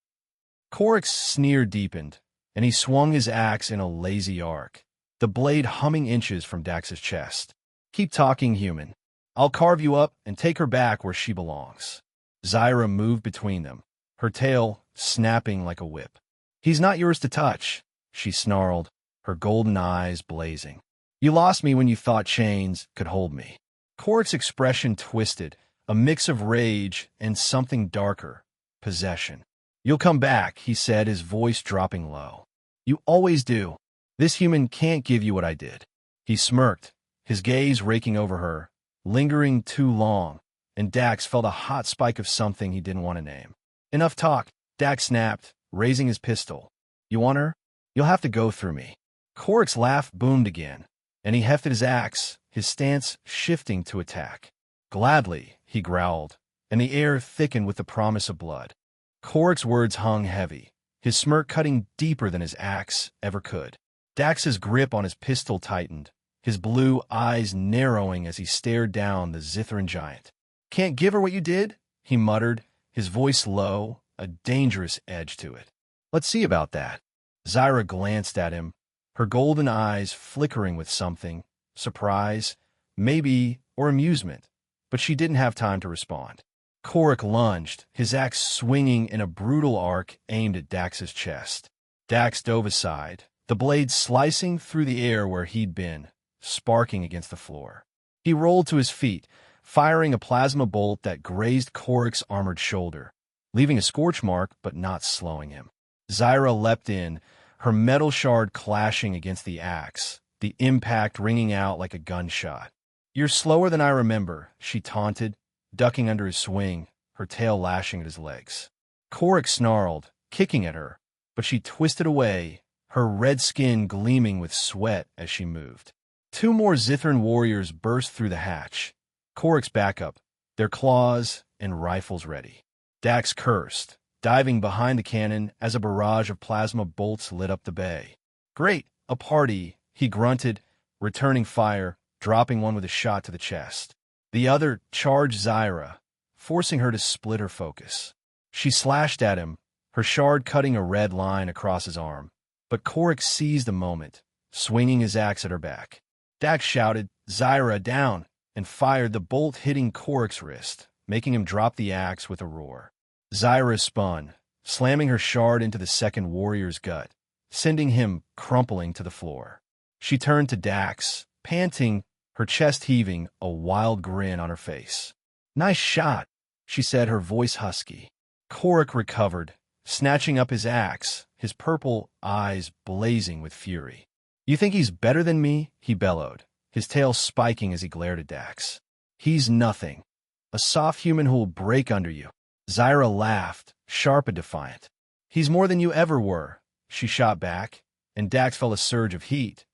Korik's sneer deepened, and he swung his axe in a lazy arc, the blade humming inches from Dax's chest. Keep talking, human. I'll carve you up and take her back where she belongs. Zyra moved between them, her tail snapping like a whip. He's not yours to touch, she snarled, her golden eyes blazing. You lost me when you thought chains could hold me. Korik's expression twisted, a mix of rage and something darker, possession. You'll come back, he said, his voice dropping low. You always do. This human can't give you what I did. He smirked, his gaze raking over her, lingering too long, and Dax felt a hot spike of something he didn't want to name. Enough talk, Dax snapped, raising his pistol. You want her? You'll have to go through me. Korik's laugh boomed again, and he hefted his axe, his stance shifting to attack. Gladly, he growled, and the air thickened with the promise of blood. Korik's words hung heavy, his smirk cutting deeper than his axe ever could. Dax's grip on his pistol tightened, his blue eyes narrowing as he stared down the Zithran giant. Can't give her what you did? He muttered, his voice low, a dangerous edge to it. Let's see about that. Zyra glanced at him, her golden eyes flickering with something, surprise, maybe, or amusement, but she didn't have time to respond. Korik lunged, his axe swinging in a brutal arc aimed at Dax's chest. Dax dove aside, the blade slicing through the air where he'd been, sparking against the floor. He rolled to his feet, firing a plasma bolt that grazed Korik's armored shoulder, leaving a scorch mark but not slowing him. Zyra leapt in, her metal shard clashing against the axe, the impact ringing out like a gunshot. You're slower than I remember, she taunted, ducking under his swing, her tail lashing at his legs. Korik snarled, kicking at her, but she twisted away, her red skin gleaming with sweat as she moved. Two more Zithran warriors burst through the hatch, Korik's backup, their claws and rifles ready. Dax cursed, diving behind the cannon as a barrage of plasma bolts lit up the bay. Great, a party, he grunted, returning fire, dropping one with a shot to the chest. The other charged Zyra, forcing her to split her focus. She slashed at him, her shard cutting a red line across his arm, but Korik seized the moment, swinging his axe at her back. Dax shouted, Zyra, down, and fired the bolt hitting Korik's wrist, making him drop the axe with a roar. Zyra spun, slamming her shard into the second warrior's gut, sending him crumpling to the floor. She turned to Dax, panting, her chest heaving, a wild grin on her face. Nice shot, she said, her voice husky. Korik recovered, snatching up his axe, his purple eyes blazing with fury. You think he's better than me? He bellowed, his tail spiking as he glared at Dax. He's nothing. A soft human who'll break under you. Zyra laughed, sharp and defiant. He's more than you ever were, she shot back, and Dax felt a surge of heat.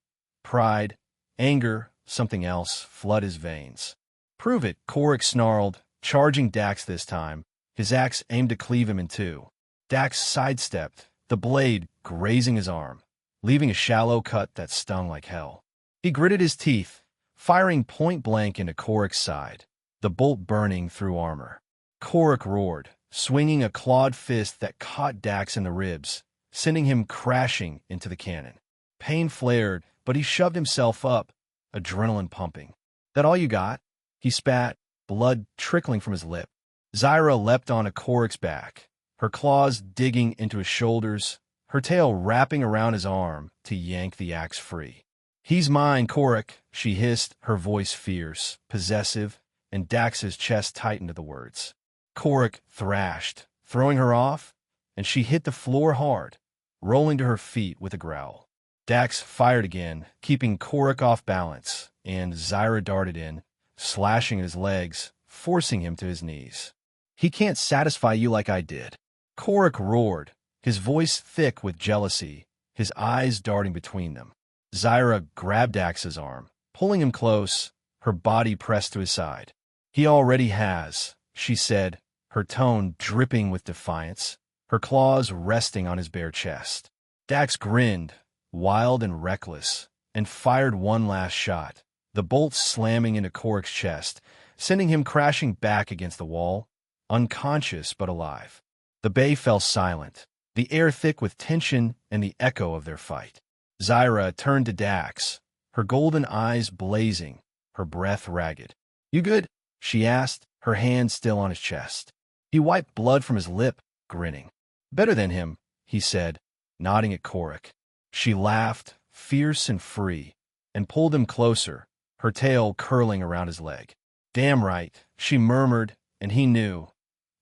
Pride, anger, something else flood his veins. Prove it, Korik snarled, charging Dax this time, his axe aimed to cleave him in two. Dax sidestepped, the blade grazing his arm, leaving a shallow cut that stung like hell. He gritted his teeth, firing point-blank into Korik's side, the bolt burning through armor. Korik roared, swinging a clawed fist that caught Dax in the ribs, sending him crashing into the cannon. Pain flared, but he shoved himself up, adrenaline pumping. That all you got? He spat, blood trickling from his lip. Zyra leapt onto Korik's back, her claws digging into his shoulders, her tail wrapping around his arm to yank the axe free. He's mine, Korik, she hissed, her voice fierce, possessive, and Dax's chest tightened at the words. Korik thrashed, throwing her off, and she hit the floor hard, rolling to her feet with a growl. Dax fired again, keeping Korik off balance, and Zyra darted in, slashing at his legs, forcing him to his knees. He can't satisfy you like I did. Korik roared, his voice thick with jealousy, his eyes darting between them. Zyra grabbed Dax's arm, pulling him close, her body pressed to his side. He already has, she said, her tone dripping with defiance, her claws resting on his bare chest. Dax grinned, wild and reckless, and fired one last shot, the bolt slamming into Korik's chest, sending him crashing back against the wall, unconscious but alive. The bay fell silent, the air thick with tension and the echo of their fight. Zyra turned to Dax, her golden eyes blazing, her breath ragged. "You good?" she asked, her hand still on his chest. He wiped blood from his lip, grinning. "Better than him," he said, nodding at Korik. She laughed, fierce and free, and pulled him closer, her tail curling around his leg. "Damn right," she murmured, and he knew.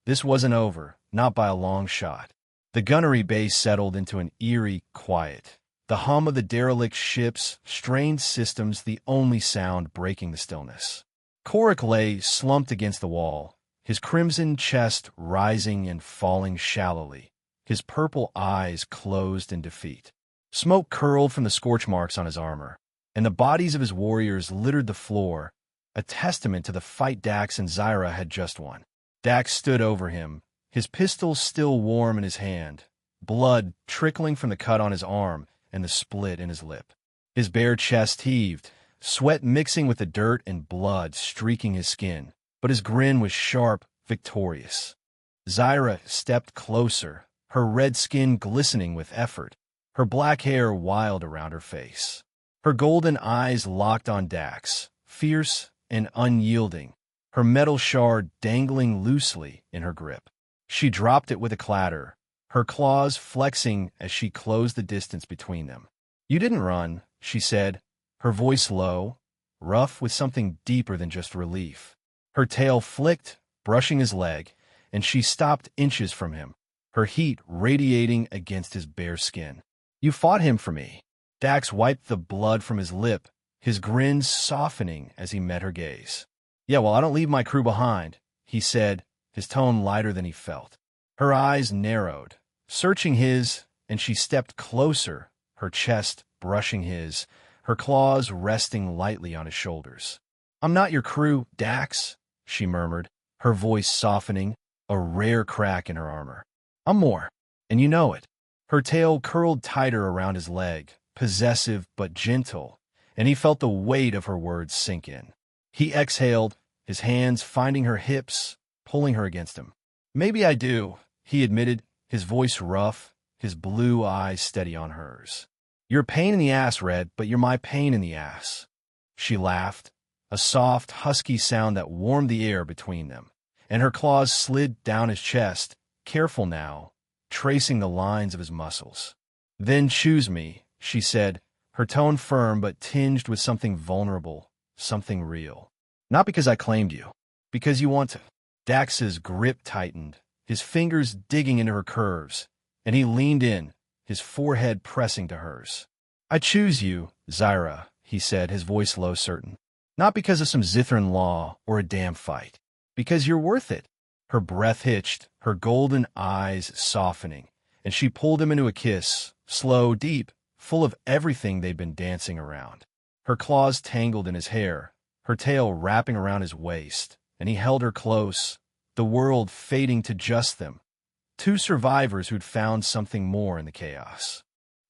This wasn't over, not by a long shot. The gunnery bay settled into an eerie quiet, the hum of the derelict ships, strained systems the only sound breaking the stillness. Korik lay slumped against the wall, his crimson chest rising and falling shallowly, his purple eyes closed in defeat. Smoke curled from the scorch marks on his armor, and the bodies of his warriors littered the floor, a testament to the fight Dax and Zyra had just won. Dax stood over him, his pistol still warm in his hand, blood trickling from the cut on his arm and the split in his lip. His bare chest heaved, sweat mixing with the dirt and blood streaking his skin, but his grin was sharp, victorious. Zyra stepped closer, her red skin glistening with effort, her black hair wild around her face. Her golden eyes locked on Dax, fierce and unyielding, her metal shard dangling loosely in her grip. She dropped it with a clatter, her claws flexing as she closed the distance between them. "You didn't run," she said, her voice low, rough with something deeper than just relief. Her tail flicked, brushing his leg, and she stopped inches from him, her heat radiating against his bare skin. "You fought him for me." Dax wiped the blood from his lip, his grin softening as he met her gaze. "Yeah, well, I don't leave my crew behind," he said, his tone lighter than he felt. Her eyes narrowed, searching his, and she stepped closer, her chest brushing his, her claws resting lightly on his shoulders. "I'm not your crew, Dax," she murmured, her voice softening, a rare crack in her armor. "I'm more, and you know it." Her tail curled tighter around his leg, possessive but gentle, and he felt the weight of her words sink in. He exhaled, his hands finding her hips, pulling her against him. "Maybe I do," he admitted, his voice rough, his blue eyes steady on hers. "You're a pain in the ass, Red, but you're my pain in the ass." She laughed, a soft, husky sound that warmed the air between them, and her claws slid down his chest, careful now, tracing the lines of his muscles. "Then choose me," she said, her tone firm but tinged with something vulnerable, something real. "Not because I claimed you, because you want to." Dax's grip tightened, his fingers digging into her curves, and he leaned in, his forehead pressing to hers. "I choose you, Zyra," he said, his voice low certain. "Not because of some Zithran law or a damn fight. Because you're worth it." Her breath hitched, her golden eyes softening, and she pulled him into a kiss, slow, deep, full of everything they'd been dancing around. Her claws tangled in his hair, her tail wrapping around his waist, and he held her close, the world fading to just them, two survivors who'd found something more in the chaos.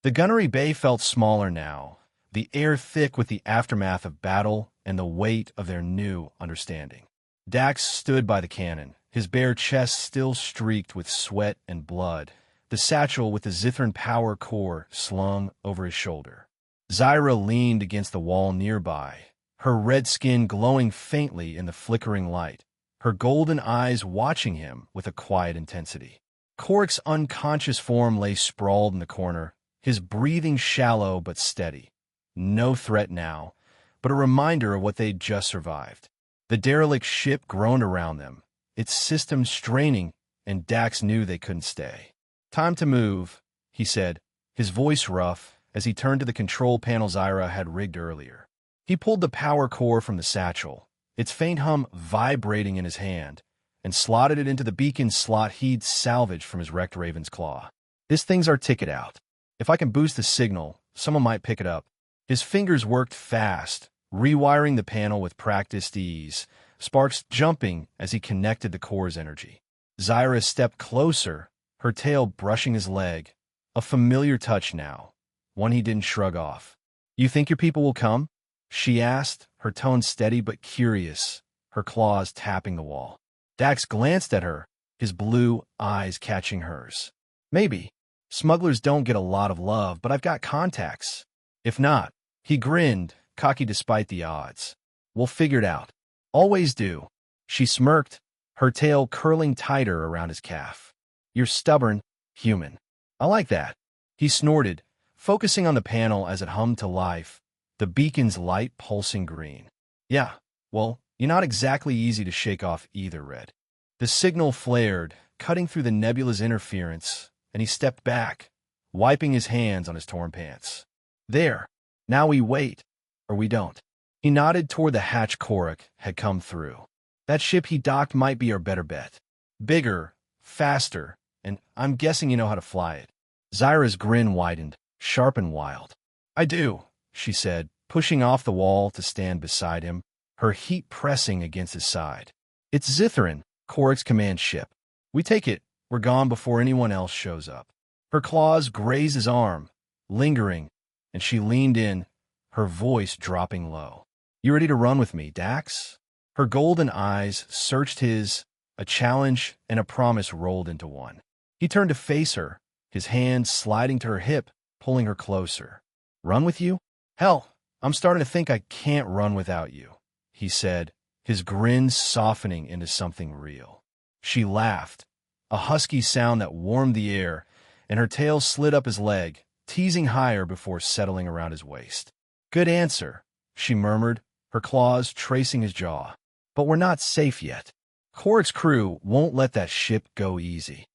The gunnery bay felt smaller now, the air thick with the aftermath of battle and the weight of their new understanding. Dax stood by the cannon, his bare chest still streaked with sweat and blood, the satchel with the Zithran power core slung over his shoulder. Zyra leaned against the wall nearby, her red skin glowing faintly in the flickering light, her golden eyes watching him with a quiet intensity. Korik's unconscious form lay sprawled in the corner, his breathing shallow but steady. No threat now, but a reminder of what they'd just survived. The derelict ship groaned around them, its systems straining, and Dax knew they couldn't stay. "Time to move," he said, his voice rough, as he turned to the control panel Zyra had rigged earlier. He pulled the power core from the satchel, its faint hum vibrating in his hand, and slotted it into the beacon slot he'd salvaged from his wrecked Raven's claw. This thing's our ticket out. If I can boost the signal, someone might pick it up. His fingers worked fast, rewiring the panel with practiced ease, sparks jumping as he connected the core's energy. Zyra stepped closer, her tail brushing his leg. A familiar touch now, one he didn't shrug off. "You think your people will come?" she asked, her tone steady but curious, her claws tapping the wall. Dax glanced at her, his blue eyes catching hers. "Maybe. Smugglers don't get a lot of love, but I've got contacts. If not," he grinned, cocky despite the odds. "We'll figure it out. Always do." She smirked, her tail curling tighter around his calf. "You're stubborn, human." "I like that." He snorted, focusing on the panel as it hummed to life, the beacon's light pulsing green. "Yeah, well, you're not exactly easy to shake off either, Red." The signal flared, cutting through the nebula's interference, and he stepped back, wiping his hands on his torn pants. "There. Now we wait, or we don't." He nodded toward the hatch Korik had come through. "That ship he docked might be our better bet. Bigger, faster, and I'm guessing you know how to fly it." Zyra's grin widened, sharp and wild. "I do," she said, pushing off the wall to stand beside him, her heat pressing against his side. "It's Zithrin, Korik's command ship. We take it, we're gone before anyone else shows up." Her claws grazed his arm, lingering, and she leaned in, her voice dropping low. "You ready to run with me, Dax?" Her golden eyes searched his, a challenge and a promise rolled into one. He turned to face her, his hand sliding to her hip, pulling her closer. "Run with you? Hell, I'm starting to think I can't run without you," he said, his grin softening into something real. She laughed, a husky sound that warmed the air, and her tail slid up his leg, teasing higher before settling around his waist. "Good answer," she murmured, her claws tracing his jaw. "But we're not safe yet. Korik's crew won't let that ship go easy."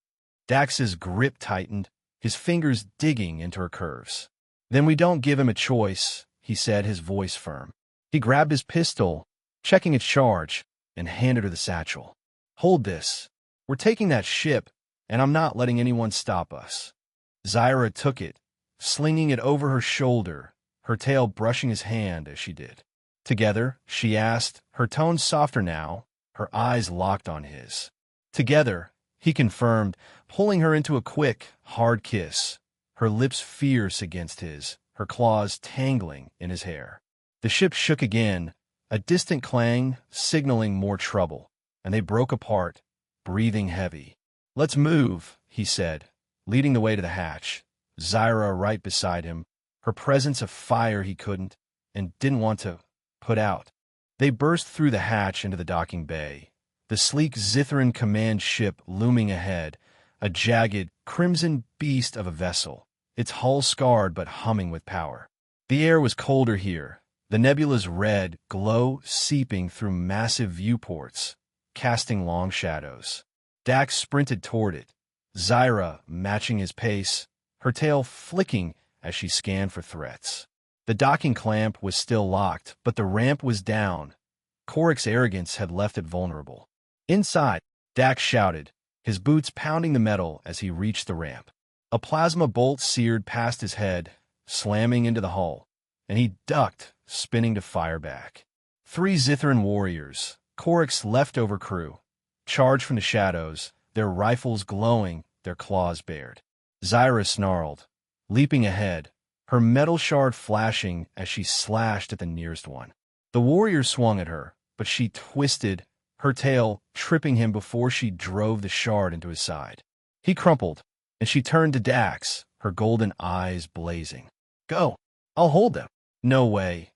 Dax's grip tightened, his fingers digging into her curves. "Then we don't give him a choice," he said, his voice firm. He grabbed his pistol, checking its charge, and handed her the satchel. "Hold this. We're taking that ship, and I'm not letting anyone stop us." Zyra took it, slinging it over her shoulder, her tail brushing his hand as she did. "Together?" she asked, her tone softer now, her eyes locked on his. "Together," he confirmed, pulling her into a quick, hard kiss, her lips fierce against his, her claws tangling in his hair. The ship shook again, a distant clang signaling more trouble, and they broke apart, breathing heavy. "Let's move," he said, leading the way to the hatch, Zyra right beside him, her presence a fire he couldn't and didn't want to put out. They burst through the hatch into the docking bay, the sleek Zithrin command ship looming ahead, a jagged, crimson beast of a vessel, its hull scarred but humming with power. The air was colder here, the nebula's red glow seeping through massive viewports, casting long shadows. Dax sprinted toward it, Zyra matching his pace, her tail flicking as she scanned for threats. The docking clamp was still locked, but the ramp was down. Korik's arrogance had left it vulnerable. "Inside!" Dax shouted, his boots pounding the metal as he reached the ramp. A plasma bolt seared past his head, slamming into the hull, and he ducked, spinning to fire back. 3 Zithrin warriors, Korik's leftover crew, charged from the shadows, their rifles glowing, their claws bared. Zyra snarled, leaping ahead, her metal shard flashing as she slashed at the nearest one. The warrior swung at her, but she twisted, her tail tripping him before she drove the shard into his side. He crumpled, and she turned to Dax, her golden eyes blazing. "Go! I'll hold them." "No way."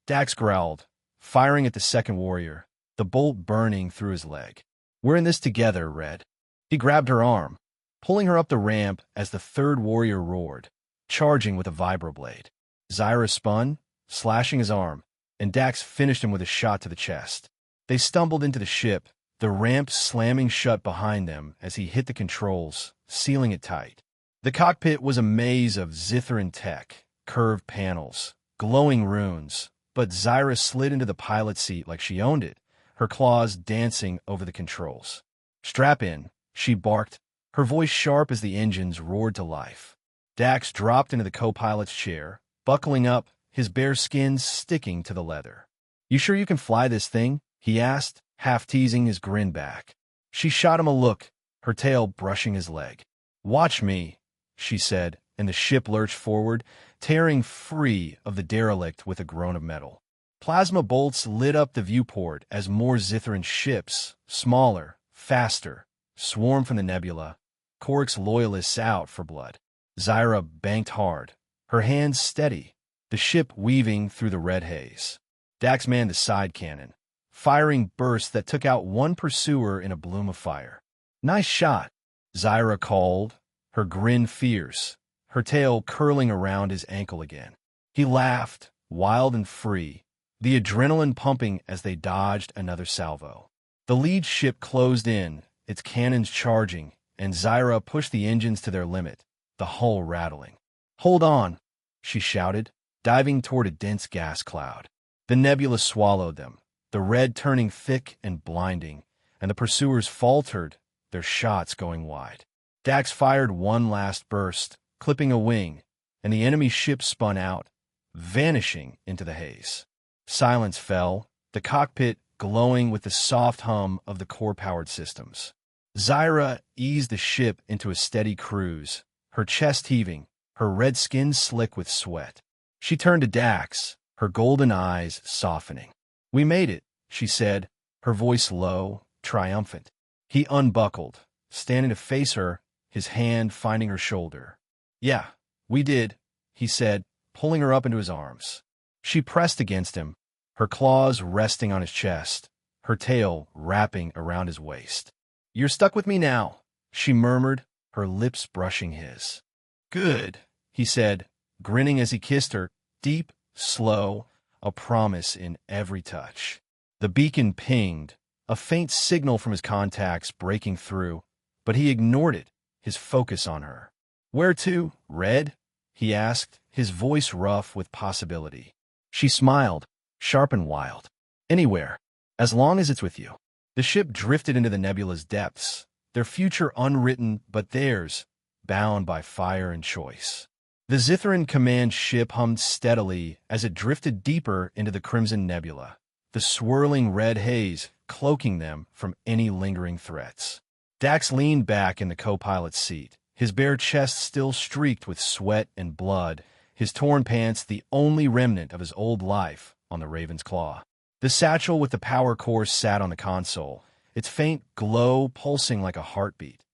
Dax growled, firing at the second warrior, the bolt burning through his leg. "We're in this together, Red." He grabbed her arm, pulling her up the ramp as the third warrior roared, charging with a vibroblade. Zyra spun, slashing his arm, and Dax finished him with a shot to the chest. They stumbled into the ship, the ramp slamming shut behind them as he hit the controls, sealing it tight. The cockpit was a maze of Zithrin tech, curved panels, glowing runes, but Zyra slid into the pilot seat like she owned it, her claws dancing over the controls. Strap in, she barked, her voice sharp as the engines roared to life. Dax dropped into the co-pilot's chair, buckling up, his bare skin sticking to the leather. "You sure you can fly this thing?" he asked, half teasing his grin back. She shot him a look, her tail brushing his leg. "Watch me," she said, and the ship lurched forward, tearing free of the derelict with a groan of metal. Plasma bolts lit up the viewport as more Zithran ships, smaller, faster, swarmed from the nebula, Korik's loyalists out for blood. Zyra banked hard, her hands steady, the ship weaving through the red haze. Dax manned the side cannon, firing bursts that took out one pursuer in a bloom of fire. "Nice shot," Zyra called, her grin fierce, her tail curling around his ankle again. He laughed, wild and free, the adrenaline pumping as they dodged another salvo. The lead ship closed in, its cannons charging, and Zyra pushed the engines to their limit, the hull rattling. "Hold on," she shouted, diving toward a dense gas cloud. The nebula swallowed them, the red turning thick and blinding, and the pursuers faltered, their shots going wide. Dax fired one last burst, clipping a wing, and the enemy ship spun out, vanishing into the haze. Silence fell, the cockpit glowing with the soft hum of the core-powered systems. Zyra eased the ship into a steady cruise, her chest heaving, her red skin slick with sweat. She turned to Dax, her golden eyes softening. "We made it," she said, her voice low, triumphant. He unbuckled, standing to face her, his hand finding her shoulder. "Yeah, we did," he said, pulling her up into his arms. She pressed against him, her claws resting on his chest, her tail wrapping around his waist. "You're stuck with me now," she murmured, her lips brushing his. "Good," he said, grinning as he kissed her, deep, slow, a promise in every touch. The beacon pinged, a faint signal from his contacts breaking through, but he ignored it, his focus on her. "Where to, Red?" he asked, his voice rough with possibility. She smiled, sharp and wild. "Anywhere, as long as it's with you." The ship drifted into the nebula's depths, their future unwritten but theirs, bound by fire and choice. The Zithran command ship hummed steadily as it drifted deeper into the Crimson Nebula, the swirling red haze cloaking them from any lingering threats. Dax leaned back in the co-pilot's seat, his bare chest still streaked with sweat and blood, his torn pants the only remnant of his old life on the Raven's Claw. The satchel with the power core sat on the console, its faint glow pulsing like a heartbeat.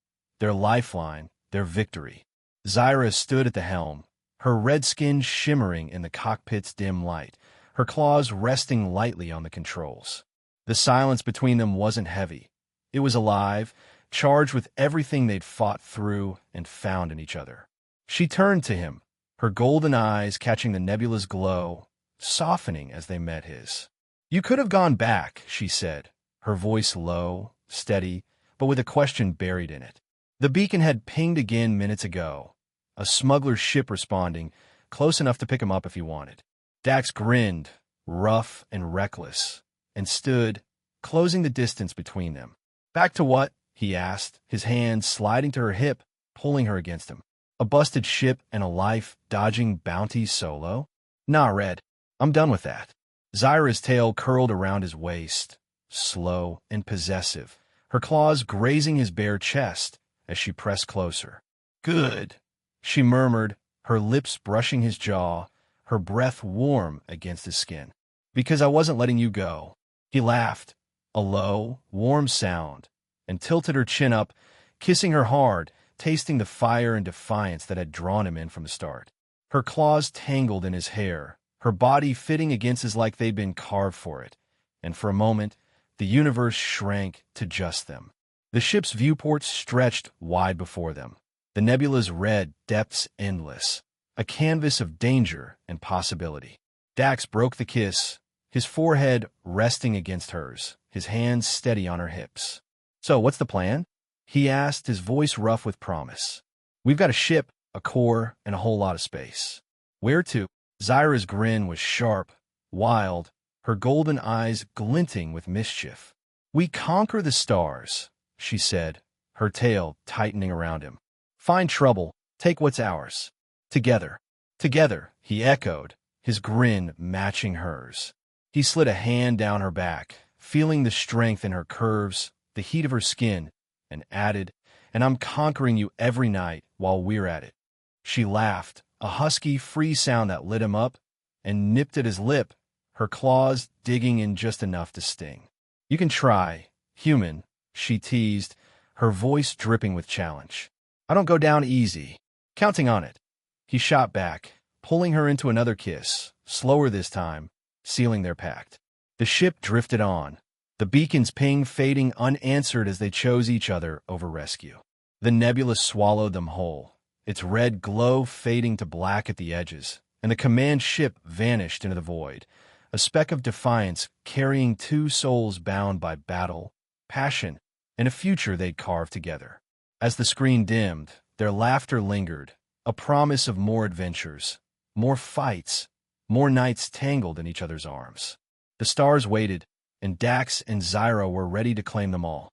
Their lifeline, their victory. Zyra stood at the helm, her red skin shimmering in the cockpit's dim light, her claws resting lightly on the controls. The silence between them wasn't heavy. It was alive, charged with everything they'd fought through and found in each other. She turned to him, her golden eyes catching the nebula's glow, softening as they met his. "You could have gone back," she said, her voice low, steady, but with a question buried in it. The beacon had pinged again minutes ago, a smuggler's ship responding, close enough to pick him up if he wanted. Dax grinned, rough and reckless, and stood, closing the distance between them. "Back to what?" he asked, his hand sliding to her hip, pulling her against him. "A busted ship and a life dodging bounties solo? Nah, Red, I'm done with that." Zyra's tail curled around his waist, slow and possessive, her claws grazing his bare chest as she pressed closer. "Good," she murmured, her lips brushing his jaw, her breath warm against his skin. "Because I wasn't letting you go." He laughed, a low, warm sound, and tilted her chin up, kissing her hard, tasting the fire and defiance that had drawn him in from the start. Her claws tangled in his hair, her body fitting against his like they'd been carved for it, and for a moment, the universe shrank to just them. The ship's viewports stretched wide before them, the nebula's red depths endless, a canvas of danger and possibility. Dax broke the kiss, his forehead resting against hers, his hands steady on her hips. "So, what's the plan?" he asked, his voice rough with promise. "We've got a ship, a core, and a whole lot of space. Where to?" Zyra's grin was sharp, wild, her golden eyes glinting with mischief. "We conquer the stars, she said, her tail tightening around him. Find trouble, take what's ours. Together. Together, he echoed, his grin matching hers. He slid a hand down her back, feeling the strength in her curves, the heat of her skin, and added, and I'm conquering you every night while we're at it. She laughed, a husky, free sound that lit him up, and nipped at his lip, her claws digging in just enough to sting. You can try, human, she teased, her voice dripping with challenge. I don't go down easy. Counting on it. He shot back, pulling her into another kiss, slower this time, sealing their pact. The ship drifted on, the beacon's ping fading unanswered as they chose each other over rescue. The nebula swallowed them whole, its red glow fading to black at the edges, and the command ship vanished into the void, a speck of defiance carrying two souls bound by battle, passion, and a future they'd carved together. As the screen dimmed, their laughter lingered, a promise of more adventures, more fights, more nights tangled in each other's arms. The stars waited, and Dax and Zyra were ready to claim them all.